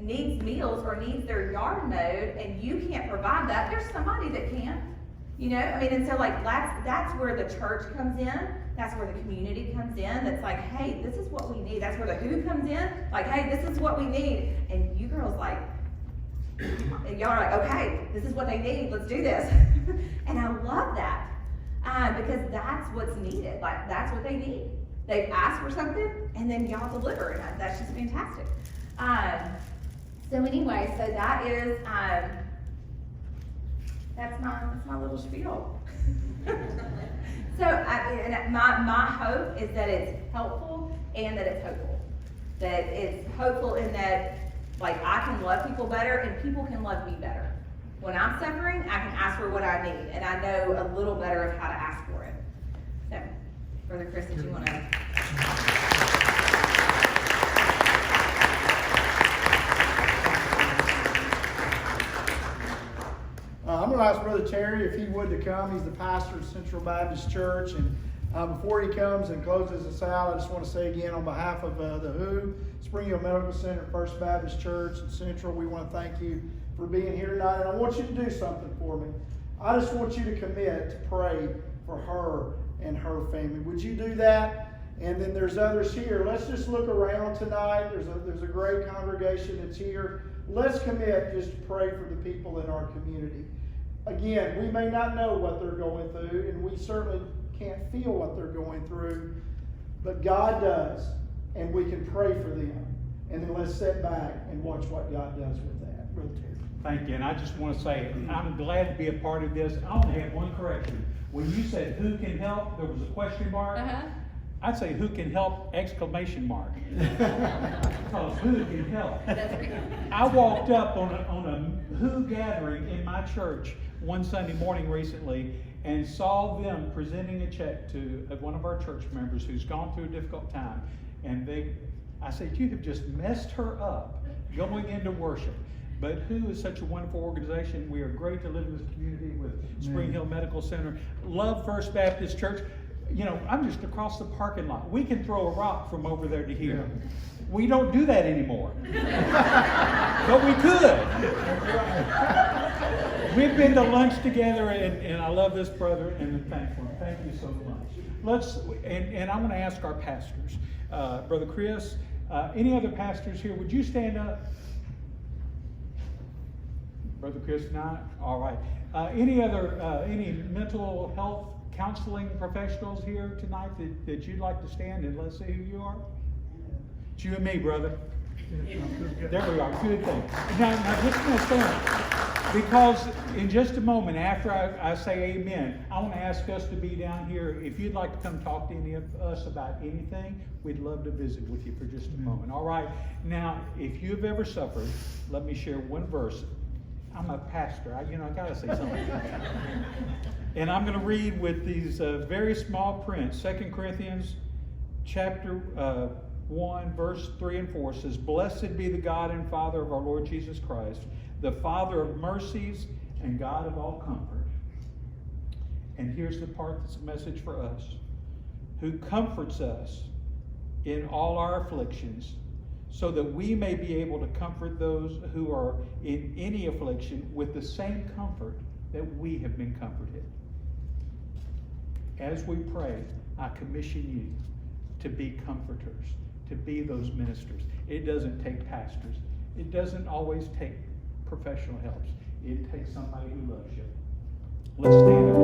needs meals or needs their yard mowed and you can't provide that, there's somebody that can. You know, I mean, and so like that's where the church comes in. That's where the community comes in. That's like, hey, this is what we need. That's where the who comes in. Like, hey, this is what we need. And you girls like, and y'all are like, okay, this is what they need. Let's do this. And I love that because that's what's needed. Like, that's what they need. They've asked for something, and then y'all deliver, and that's just fantastic. So anyway, so that is that's my little spiel. So my hope is that it's helpful and that it's hopeful. That it's hopeful in that, like, I can love people better and people can love me better. When I'm suffering, I can ask for what I need, and I know a little better of how to ask for it. So, Brother Chris, did you want to? I'm going to ask Brother Terry if he would to come. He's the pastor of Central Baptist Church. And before he comes and closes us out, I just want to say again on behalf of the WHO, Spring Hill Medical Center, First Baptist Church, and Central, we want to thank you for being here tonight. And I want you to do something for me. I just want you to commit to pray for her and her family. Would you do that? And then there's others here. Let's just look around tonight. There's a great congregation that's here. Let's commit just to pray for the people in our community. Again, we may not know what they're going through, and we certainly can't feel what they're going through, but God does, and we can pray for them. And then let's sit back and watch what God does with that. Brother Terry. Thank you, and I just want to say, I'm glad to be a part of this. I only have one correction. When you said who can help, there was a question mark. I'd say who can help, exclamation mark. Because who can help? I walked up on a who gathering in my church one Sunday morning recently and saw them presenting a check to one of our church members who's gone through a difficult time. And I said, you have just messed her up going into worship. But WHO is such a wonderful organization. We are great to live in this community with Spring Hill Medical Center. Love First Baptist Church. You know, I'm just across the parking lot. We can throw a rock from over there to here. Yeah. We don't do that anymore. But we could. We've been to lunch together, and I love this brother, and I'm thankful. Thank you so much. And I want to ask our pastors. Brother Chris, any other pastors here, would you stand up? Brother Chris, not? All right. Any mental health counseling professionals here tonight that you'd like to stand and let's see who you are? It's you and me, brother. There we are. Good thing. Now just going to stand, because in just a moment after I say amen, I want to ask us to be down here. If you'd like to come talk to any of us about anything, we'd love to visit with you for just a moment. All right. Now, if you've ever suffered, let me share one verse. I'm a pastor. I got to say something. And I'm going to read with these very small print. 2 Corinthians chapter 1, verse 3 and 4 says, "Blessed be the God and Father of our Lord Jesus Christ, the Father of mercies and God of all comfort." And here's the part that's a message for us. "Who comforts us in all our afflictions, so that we may be able to comfort those who are in any affliction with the same comfort that we have been comforted." As we pray, I commission you to be comforters, to be those ministers. It doesn't take pastors. It doesn't always take professional help. It takes somebody who loves you. Let's stand up.